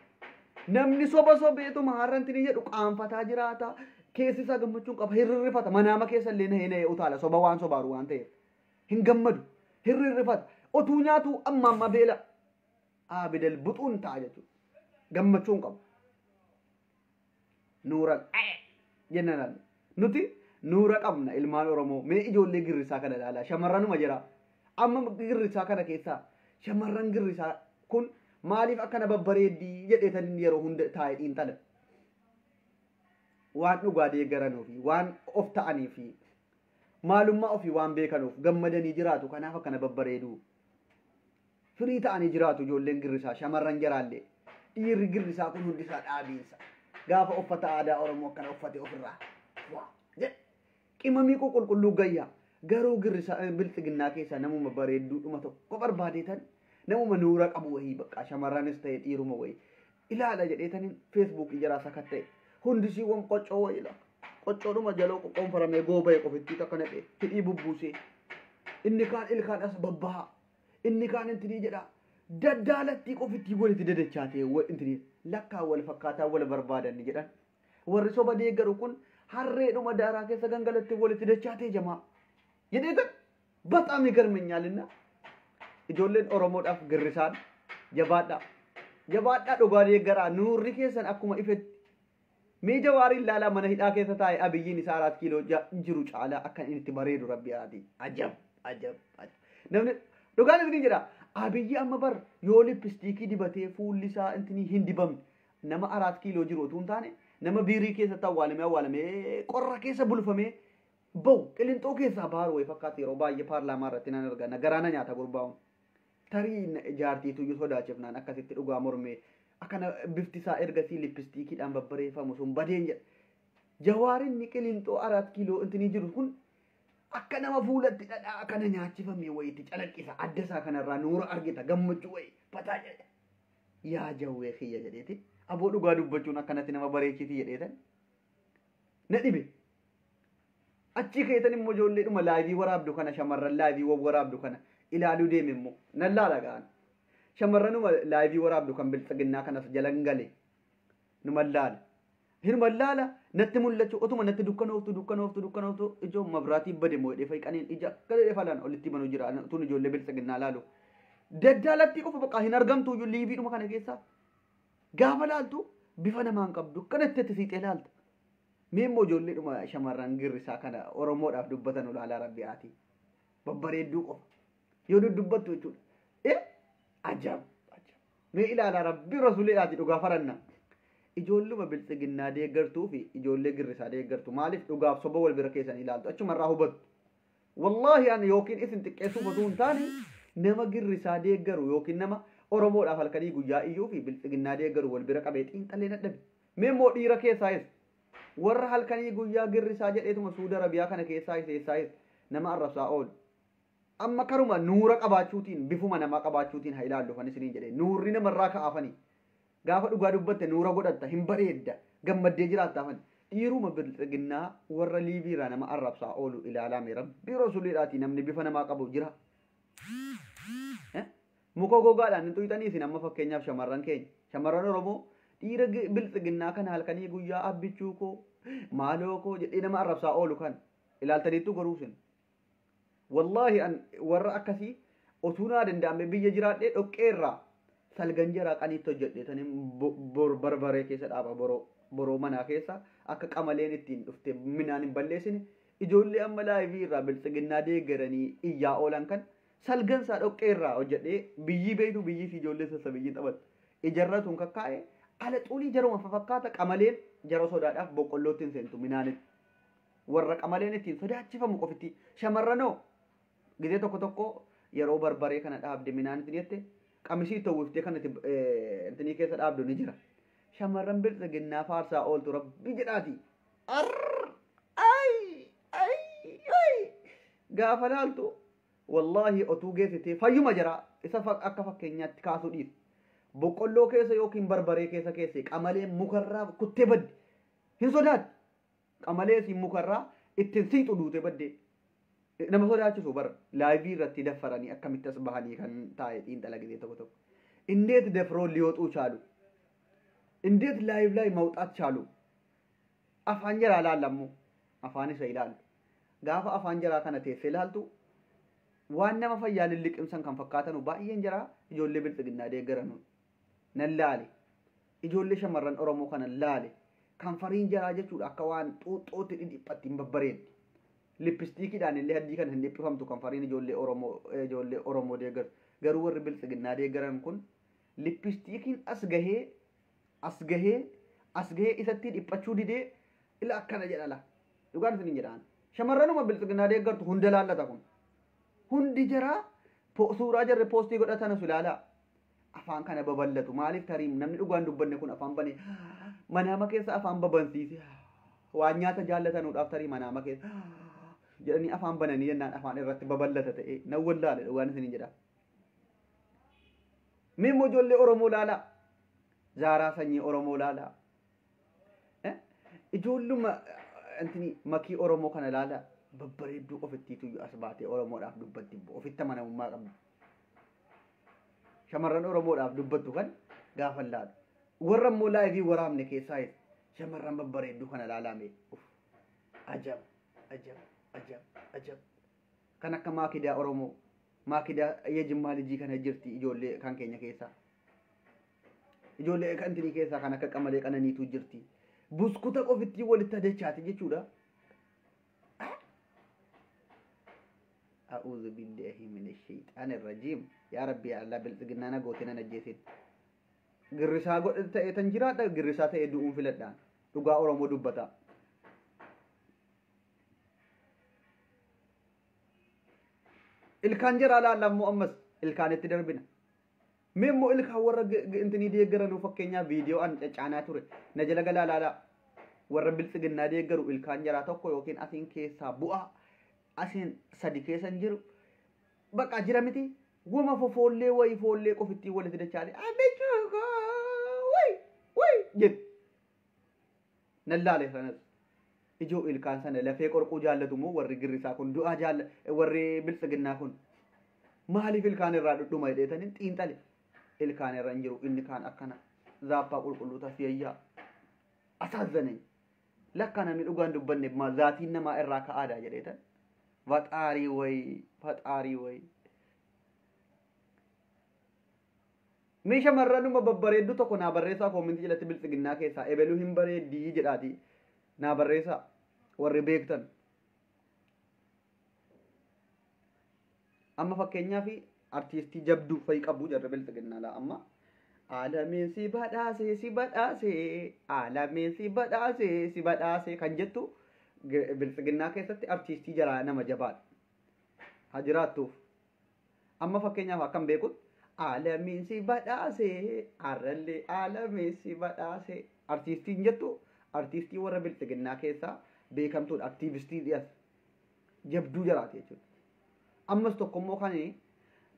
A: namni soba sobeetuma harrantini jedhu qaanfataa jiraata keessi isaa gammachuun qaba hirrirrifata manaama keessa illee nahee utaala soba waan sobaaru waan ta'eef hin gammadu hirrirrifata otuu nyaatu amma beela abidal buxuun ta'a jechuudha gammachuun qabu nuura jennaan nuti nuura qabna ilmaan oromoo mee ijoollee girrisaa kana ilaalaa shamarranuma jira amma girrisaa kana keessaa shamarran girrisaa kun maaliif akkana babbareeddii jedheetan yeroo hunda taa'ee xiinxala waan dhugaa deeggaranuu fi waan of ta'anii fi maalummaa ofii waan beekanuuf gammadanii jiraatu kanaaf akkana babbareedu firii ta'anii jiraatu ijoolleen girrisaa shamarran jaraallee dhiirri girrisaa kun hundisaa dhaabiinsa gaafa uffata aadaa oromoo akkana uffate ofirraa qimamii qulqulluu gayyaa garuu girrisaa bilxiginnaa keessaa namuma bareedduudhuma tokko barbaadeetan namuma nuura qabu wayii bakka shamarranis ta'e dhiiruma wayii ilaala jedheetaniin feesbuukii jaraa sakatta'e hundisiiwwan qoccoo wayiidha qoccoodhuma jaloo qoqqoonfaramee gooba'e qofittii takka naqe hidhii bubbuusee inni kaan ilkaan as babbaha inni kaan intinii jedha daddaalattii qofittii walitti dadachaatee intinii lakkaa wal fakkaataa wal barbaadanni jedhan warri soba deeggaru kun harreedhuma daaraa keessa gangalatti walitti dachaatee jamaa jedheetan በጣም ይገርመኛልና ijoolleen oromoodhaaf girrisaan jabaadhaa dhugaa deeggaraa nuurri keessan akkuma ifetti mee jawaariin laalaa mana hidhaa keessa taa'e abiyyiin isaa 4 kiiloo jiru caalaa akka inni itti bareedu rabbi aati ajab namni dhugaan isin jedha abiyyi amma bar yoo lippistiikii dibatee fuulli isaa intini hin dibamne nama 4 kiiloo jiru utuu hin taane nama biirii keessa awwaalamee qorra keessa bulfamee bau qilintoo keessaa baaru way fakkaata yeroo baay'ee paarlaamaa irratti nan arga nagaraana nyaata gurbaa'uun tarii jaartiitu iyyuu sodaachifnaan akkasitti dhugaa mormee akkana bifti isaa ergasii lippistiikiidhaan babbareeffamu sun badeen jedha jawaariin qilintoo 4 kiiloo intini jiru kun akka nama fuulatti dhadhaa kana nyaachifamee wayitti calaqqisa adda isaa kanarraa nuura argita gammachuu wayi pataa jedha yaa jawwee kiyya jedheeti aboo dhugaa dubbachuun akkanatti nama bareechiti jedheetan na dhibe achi keetan immoo ijoolleedhuma laayivii waraabdu kana shamarran laayivii waraabdu kana ilaaluu deeme immoo nan laala ga'an shamarranuma laayivii waraabdu kan bilxiginnaa kanas jalan gale numa laala hirma laala natti mul'achuu otuma natti dukkanooftu ijoo mabraatii bade moo dhefay qaniin ija gale falan olitti manuu jira tun ijoollee bilxiginnaa laalu daddaalatti qofa baqa hin argamtu iyyuu liiviidhuma kana keessa gaafa laaltu bifa namaan qabdu kanatti itti siixee laalta meemmoo ijoolleedhuma shamarran girrisaa kana oromoodhaaf dubbatan ulaalaa rabbi aati babbareedduu qofa yoo dudubbattu jechuudha ajab mee ilaalaa rabbi rasuuliidhaati dhugaa faranna ijoolluma bilxiginnaa deeggartuu fi ijoollee girrisaa deeggartu maaliif dhugaaf soba wal bira keessan ilaaltu achumarraa hubattu wallaahi an yookiin isin xiqqeessuuf osoo hin taane nama girrisaa deeggaru yookiin nama oromoodhaaf halkanii guyyaa iyyuu fi bilxiginnaa deeggaru wal bira qabee xiinxallee nadhabe meemmoo dhiira keessaayis warra halkanii guyyaa girrisaa jedheetuma suuda arabiyaa kana keessaayis nama arrabsaa oolu amma karuma nuura qabaachuutiin bifuma namaa qabaachuutiin haa ilaallu kan isiniin jedhe nuurri namarraa ka'aafanii gaafa dhugaa dubbatte nuura godhatta hin bareedda gammaddee jiraattaafani dhiiruma bilxiginnaa warra liiviirraa nama arrabsaa oolu ilaalame rabbi rasuuliidhaati namni bifa namaa qabu jira muka gogaadhaan hin tuyxanii isin amma fakkeenyaaf shamarran oromoo dhiira bilxiginnaa kana halkanii guyyaa abbichuu koo maaloo koo jedhee nama arrabsaa oolu kan ilaaltaniittu goruusin wallaahi an warra akkasii otuunaa danda'ame biyya jiraadhee dhoqqeerraa salgan jaraa qaniitti hojjedheetaniin barbaree keessa dhaaba boroo manaa keessa akka qamaleen ittiin dhufte minaan hin balleessine ijoollee amma laayivii irraa bilxiginnaa deeggaranii iyyaa oolan kan salgansaa dhoqqeerraa hojjedhee biyyi beeytu biyyi fi ijoollee sassabiyyiin taphatu ijarratuun kakkaa'e ala xulii jaruma fakkaata qamaleen jara sodaadhaaf boqqollootti hin seentu minaanitti warra qamaleen ittiin sodaachifamu qofitti shamarranoo gizee tokko yeroo barbaree kana dhaabde minaanitti jette qamisii tawwiftee kanatti intini keessa dhaabdu ni jira shamarran bilxiginnaa faarsaa ooltu rabbi jedhaati gaafa laaltu wallaahi otuu geessitee fayyuma jira isa akka fakkeenyaatti kaasuu dhiisu boqqolloo keessa yookiin barbaree keessa qamaleen mukarraa kuttee badde hin sodaatti qamalee si mukarraa ittiin siixu duute badde nama sodaachisu bar laayivii irratti daffaranii akkamitti as bahanii kan taa'e xiinxala gizee tokko indeet dafroo liyoxuu chaalu indeet laayiv mawxaat chaalu afaan jaraa laallammoo afaan isa ilaalu gaafa afaan jaraa kana teessee ilaaltu waan nama fayyaa lilliqimsan kan fakkaatanu baay'een jaraa ijoollee bilxiginnaa deeggaranu nan laale ijoollee shamarran oromoo kana laale kan fariin jaraa jechuudha akka waan xuuxxootti dhidhiphatti hin babbareedne lippistiikiidhaan illee haddii kan hin dhiphifamtu kan fariin ijoollee oromoo deeggaru garuu warri bilxiginnaa deeggaran kun lippistiikiin as gahee isatti dhiphachuu didee ila akkana jedhala dhugaan isin jedhaan shamarranuma bilxiginnaa deeggartu hunda laallata kun hundi jaraa suuraa jarre poostii godhatan sulaalaa afaan kana baballatu maaliif tariim namni dhugaan dubbanne kun afaan bane manama keessa afaan babansiise waan nyaata jaallatanuudhaaf tarii manaama keessa jedhanii afaan bananii jennaan afaan irratti babal'ata ta'e nan wallaale waan isin jedha. Mimmoo ijoollee Oromoo laala. Zaaraa sanyii Oromoo laala. Ijoolluma antini makii Oromoo kana laala. Babbareedduu ofittiitu as baatee Oromoodhaaf dubbatti ofitti amanamummaa qabdu. Shamarran Oromoodhaaf dubbattu kan gaafa laala. Warra immoo laayivii waraabne keessaa shamarran babbareedduu kana laalame. Ajab, ajab, ajab, ajab. Kan akka maakidaa Oromoo, maakidaa Yejimmaa Lijii kana jirti ijoollee kan keenya keessaa. Ijoollee kan tinii keessaa kan akka Qamalee Qananiitu jirti. Buskuta ofitti walitti adeechaati jechuudha. أعوذ بالله من الشيطان الرجيم يا ربي الله بالتقنا نقوتنا نجيسين قرسا قد تنجرات قرسا تيدؤون في لدان تقا أورمو دبتا الكانجر على الله مؤمس الكانت تدربنا ميمو الكا ورا انتني ديقرنو فكينيا فيديو ان اچانا توري نجل قلا لا ورا بالتقنا ديقرو الكانجر توكو يوكين أسين كيسا بؤا asin sadi keessa jiru bakka jiramiti goma fofollee way follee qofitti walitti dachaale abechugo way jid nallaale sanas ijoo ilkaan sana lafee qorquu jaallatu moo warri girrisaa kun du'a jaalla warri biltsiginnaa kun maaliif ilkaan irraa dhudhuma hidheetanin xiinxale ilkaan irra hin jiru inni kaan akkana zaappaa qulqulluu tasiyayyaa asaazanee lakka namni dhugaan dubbanne ma zaatiin namaa irraa ka'aadha jedheetan Fatari way. Misha marranu mababbareeddu tokko naa barreessaa koomintii jalatti biltsiginnaa keessaa ebeluu hin bareeddii jedhaati naa barreessaa warri beektan. Amma fakkeenyaaf artiistii jabduu fa'i qabu jarri biltsiginnaa laa amma Aalamiin si badhaase aalamiin si badhaase kan jettu biltsiginnaa keessatti artiistii jaraa nama jabaadha. Haa jiraattuuf. Amma fakkeenyaaf akkam beekut aalamiin si badhaase arrallee aalamiin si badhaase artiistiin jettu artiistii warra biltsiginnaa keessaa beekamtuudha aktiivistii dhiyas jabduu jaraate jechuudha. Ammas tokkommoo kan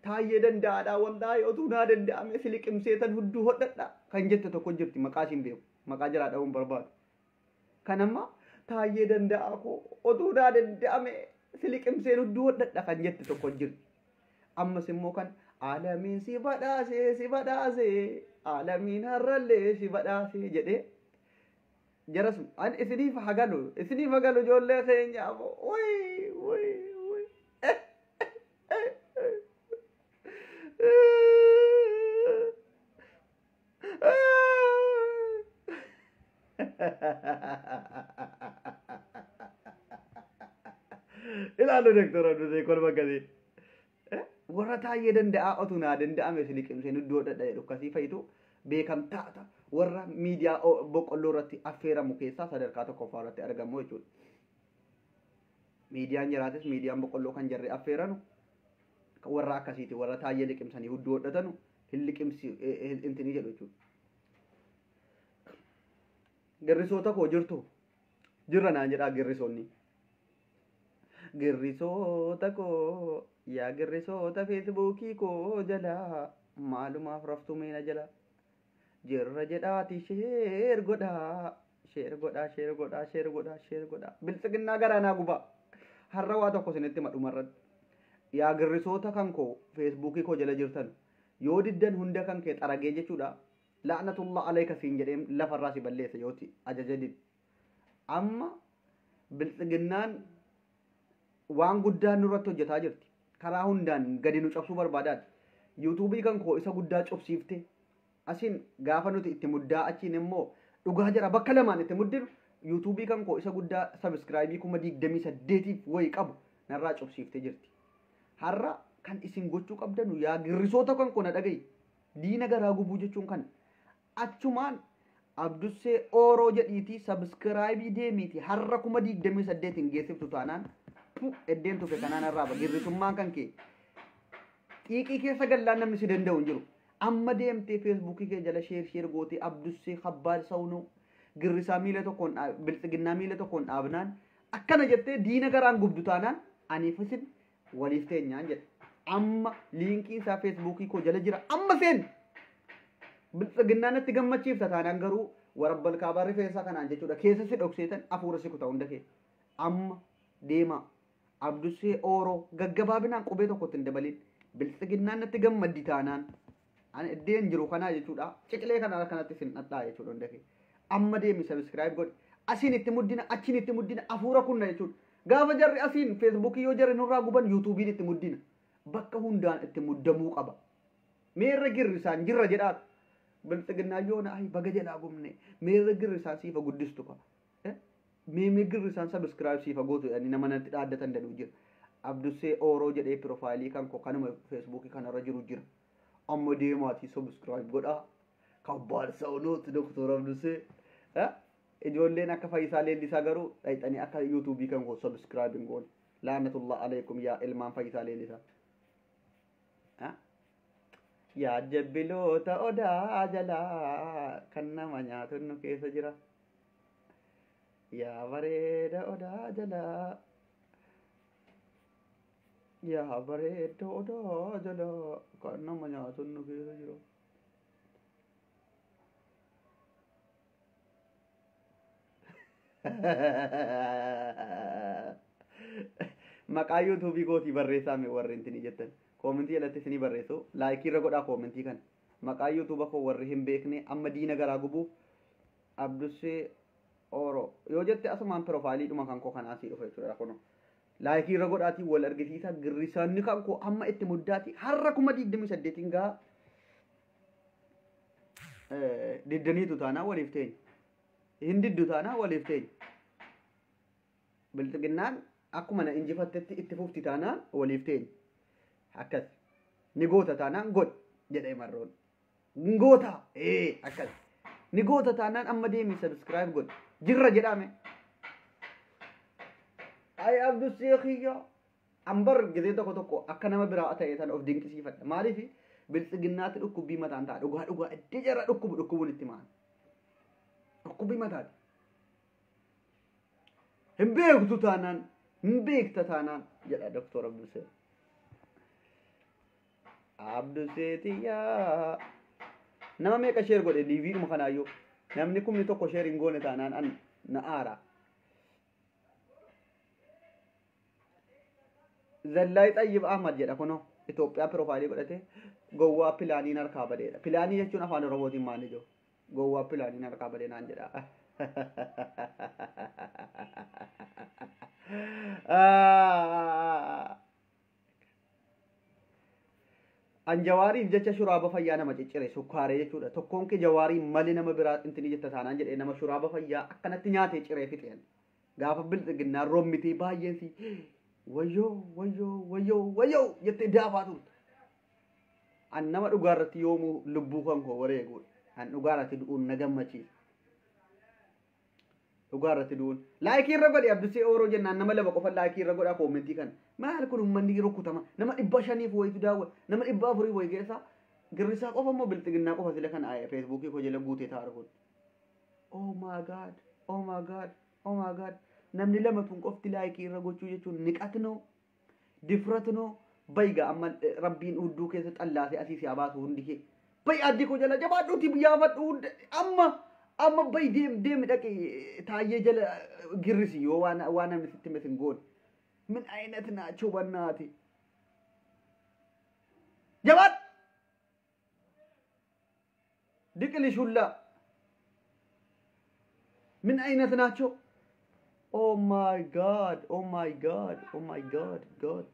A: taayyee danda'aadhaa wallaahi otuu naa danda'ame siliqimseetan hudduu hodhadha kan jette tokko jirti maqaa ishiin beeku maqaa jaraa dha'uun barbaadu. Kanamma taayyee danda'a koo otuu naa danda'ame siliqimseen hudduu hodhadha kan jette tokko jirti. Ammas immoo kan aalamiin si badhaase aalamiin harrallee si badhaase jedhee jaras an isiniif hagalu ijoollee keenyaaf way ilaalu doktora dutee kolma gadee warra taayyee danda'a otuu naa danda'ame siliqimseen hudduu hodhadha jedhu akkasii fa'itu beekamtaata warra miidiyaa boqqolloo irratti affeeramu keessaa sadarkaa tokkoffaa irratti argamu jechuudha. Miidiyaan jiraatis miidiyaan boqqolloo kan jarri affeeranu warra akkasiiti warra taayyee liqimsanii hudduu hodhatanu hin liqimsi intinii jedhu jechuudha. Girrisoota koo jirtu jirra naan jedhaa girrisoonni. Girrisoota koo yaa girrisoota feesbuukii koo jalaa maalumaaf raftu meena jala jirra jedhaati sheer godhaa biltsiginnaa garaanaa gubaa har'a waa tokko isinitti madhumarratti yaa girrisoota kan koo feesbuukii koo jala jirtan yoo diddan hunda kan kee xaragee jechuudha la'natullah alayka siin jedhee lafarraa si balleessa yooti ajaja did amma biltsiginnaan waan guddaan nurratti hojjetaa jirti karaa hundaan gadi nu cabsuu barbaadaati yuutuubii kan koo isa guddaa cobsiifte asin gaafa nuti itti muddaa achiin immoo dhugaa jira bakka lamaan itti muddinu yuutuubii kan koo isa guddaa sabiskiraayibii 28,000 wayi qabu narraa cobsiifte jirti har'a kan isin gochuu qabdanu yaa girrisoota kan koo na dhagayi diina garaa gubuu jechuun kan achumaan abdussee ooroo jedhiitii sabiskiraayibii deemiiti har'a 28,000 geessiftu taanaan eddeen tufe kanaan irraa girrisummaan kan kee xiiqii keessa gallaan namni si danda'u hin jiru amma deemtee feesbuukii kee jala sheer gootee abdussee kabbaad saunoo girrisaa miila tokkoon bilxiginnaa miila tokkoon dhaabnaan akkana jettee diina garaan gubdu taanaan aniif isin waliif teenyaan jedhe. Amma liinkii isaa feesbuukii koo jala jira amma seen bilxiginnaan itti gammachiifta taanaan garuu warabbal kaabaa rifeensaa kanaan jechuudha keessa si dhokseetan hafuura si kutaa hunda kee amma deemaa abdusee ooroo gaggabaabinaan qubee tokkotti hin dabalin bilxiginnaan itti gammaddi taanaan ani iddeen jiru kanaa jechuudha ciqilee kanaa kanatti sin dhadhaa jechuudha hunda kee amma deemi subscribe godhi asiin itti muddina achiin itti muddina hafuura kunna jechuudha gaafa jarri asiin feesbuukii yoo jarri nurraa guban yuutuubiin itti muddina bakka hundaan itti muddamuu qaba meerra girrisaan jirra jedhaa bilxiginnaa yoona ay baga jedhaa gumne meerra girrisaan siifa guddistu ka meemee girrisaan subscribe siifa gootu jedhanii nama natti dhaaddatan daduu jira abdusee ooroo jedhee piroofaayilii kan koo kanuma feesbuukii kanarra jiru jira amma deemaatii subscribe godhaa kabbaad sa'unooti doktor abdusee ijoolleen akka Fayyisaa Leellisaa garuu dhayxanii akka yuutuubii kan koo subscribe hin goone laanatullah alaykum yaa ilmaan Fayyisaa Leellisaa yaa jabbiloota odaa jalaa kan nama nyaatu nu keessa jira yaa bareeda odaa jalaa yaa bareeda odaa jalaa kan nama nyaatu nu keessa jira. Maqaa yuutuubii kootii barreessaame warri intini jettan koomentii jalatti isinii barreessu laayikii irra godhaa koomentii kan maqaa yuutuuba koo warri hin beekne amma diina garaa gubuuf abdusee ooroo yoo jette asumaan piroofaayilii dhuma kan koo kanaa sii dhufa jechuudha kuno laayikii irra godhaatii wal argisiisa girrisaanni kan koo amma itti muddaati har'a 28 gaa diddaniitu taanaa waliif teenya hin diddu taanaa waliif teenya bilxiginnaan akkuma na injifattetti itti fufti taanaan waliif teenya akkas ni goota taanaan god jedhee marroon ngoota akkas ni goota taanaan amma deemi subscribe god jirra jedhame ay abdusee khiyya ambar gizee tokko akka nama biraa ta'e tan of dinqisiifadha maaliif bilxiginnaatti dhukkubii mataan ta'a dhugaa itti jara dhukkubuun itti maan dhukkubii mataati hin beektu taanaan hin beekta taanaan jedha doktor abdusee abduseetiyaa nama meeqa sheer godhe liiviidhuma kanaayyuu namni kumni tokko sheer hin goone taanaan an na aara Zallaay Xayyib Ahmad jedha kuno Itoophiyaa piroofaayilii godhate gowwaa pilaaniin harkaa badeedha pilaanii jechuun afaan oromootiin maal ijoo gowwaa pilaaniin harkaa badee naan jedha an jawaariif jecha shuraaba fayyaa nama ciccire sukkaaree jechuudha tokkoon kee jawaarii malee nama biraa intini jetta taanaan jedhee nama shuraaba fayyaa akkanatti nyaatee ciree fixeen gaafa bilxiginnaa rommitee baay'eensi wayyoo jettee daafaa turte an nama dhugaarratti yoomuu lubbuu kan koo wareeguudha an dhugaarratti du'uun na gammachiisa dhugaarratti du'uun laayikii irra godhe abdusee ooroo jennaan nama lama qofa laayikii irra godhaa koomentii kan maal kun ummanni rukkutama nama 500 wayitu daawwata nama 400 wayi geessa girrisaa qofa immoo bilxiginnaa qofa sila kan feesbuukii koo jala guutee taa'u kun oh my god namni lama tun qofti laayikii irra gochuu jechuun niqatnoo difratnoo bayga amma rabbiin udduu keessa xallaasee asii si abaasu hundi kee bay addi koo jala jabaadhuuti biyyaafadhu amma bay deem dhaqe taayee jala girrisi yoo waan namni sitti mesin goon min aynet naachuu bannaati jabaad diqli shulla min aynet naachuu oh my god god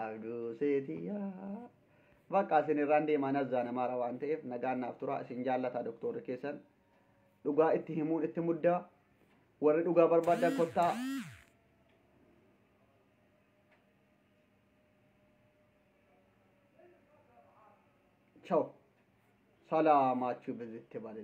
A: abduseetiyaa bakka isin irraan deemaan azzaa namaa waan ta'eef nagaan naaf tura isin jaallataa doktorri keessan dhugaa itti himuun itti muddaa warri dhugaa barbaadan kottaa ciao salaamaችሁ በዚህ ተባለ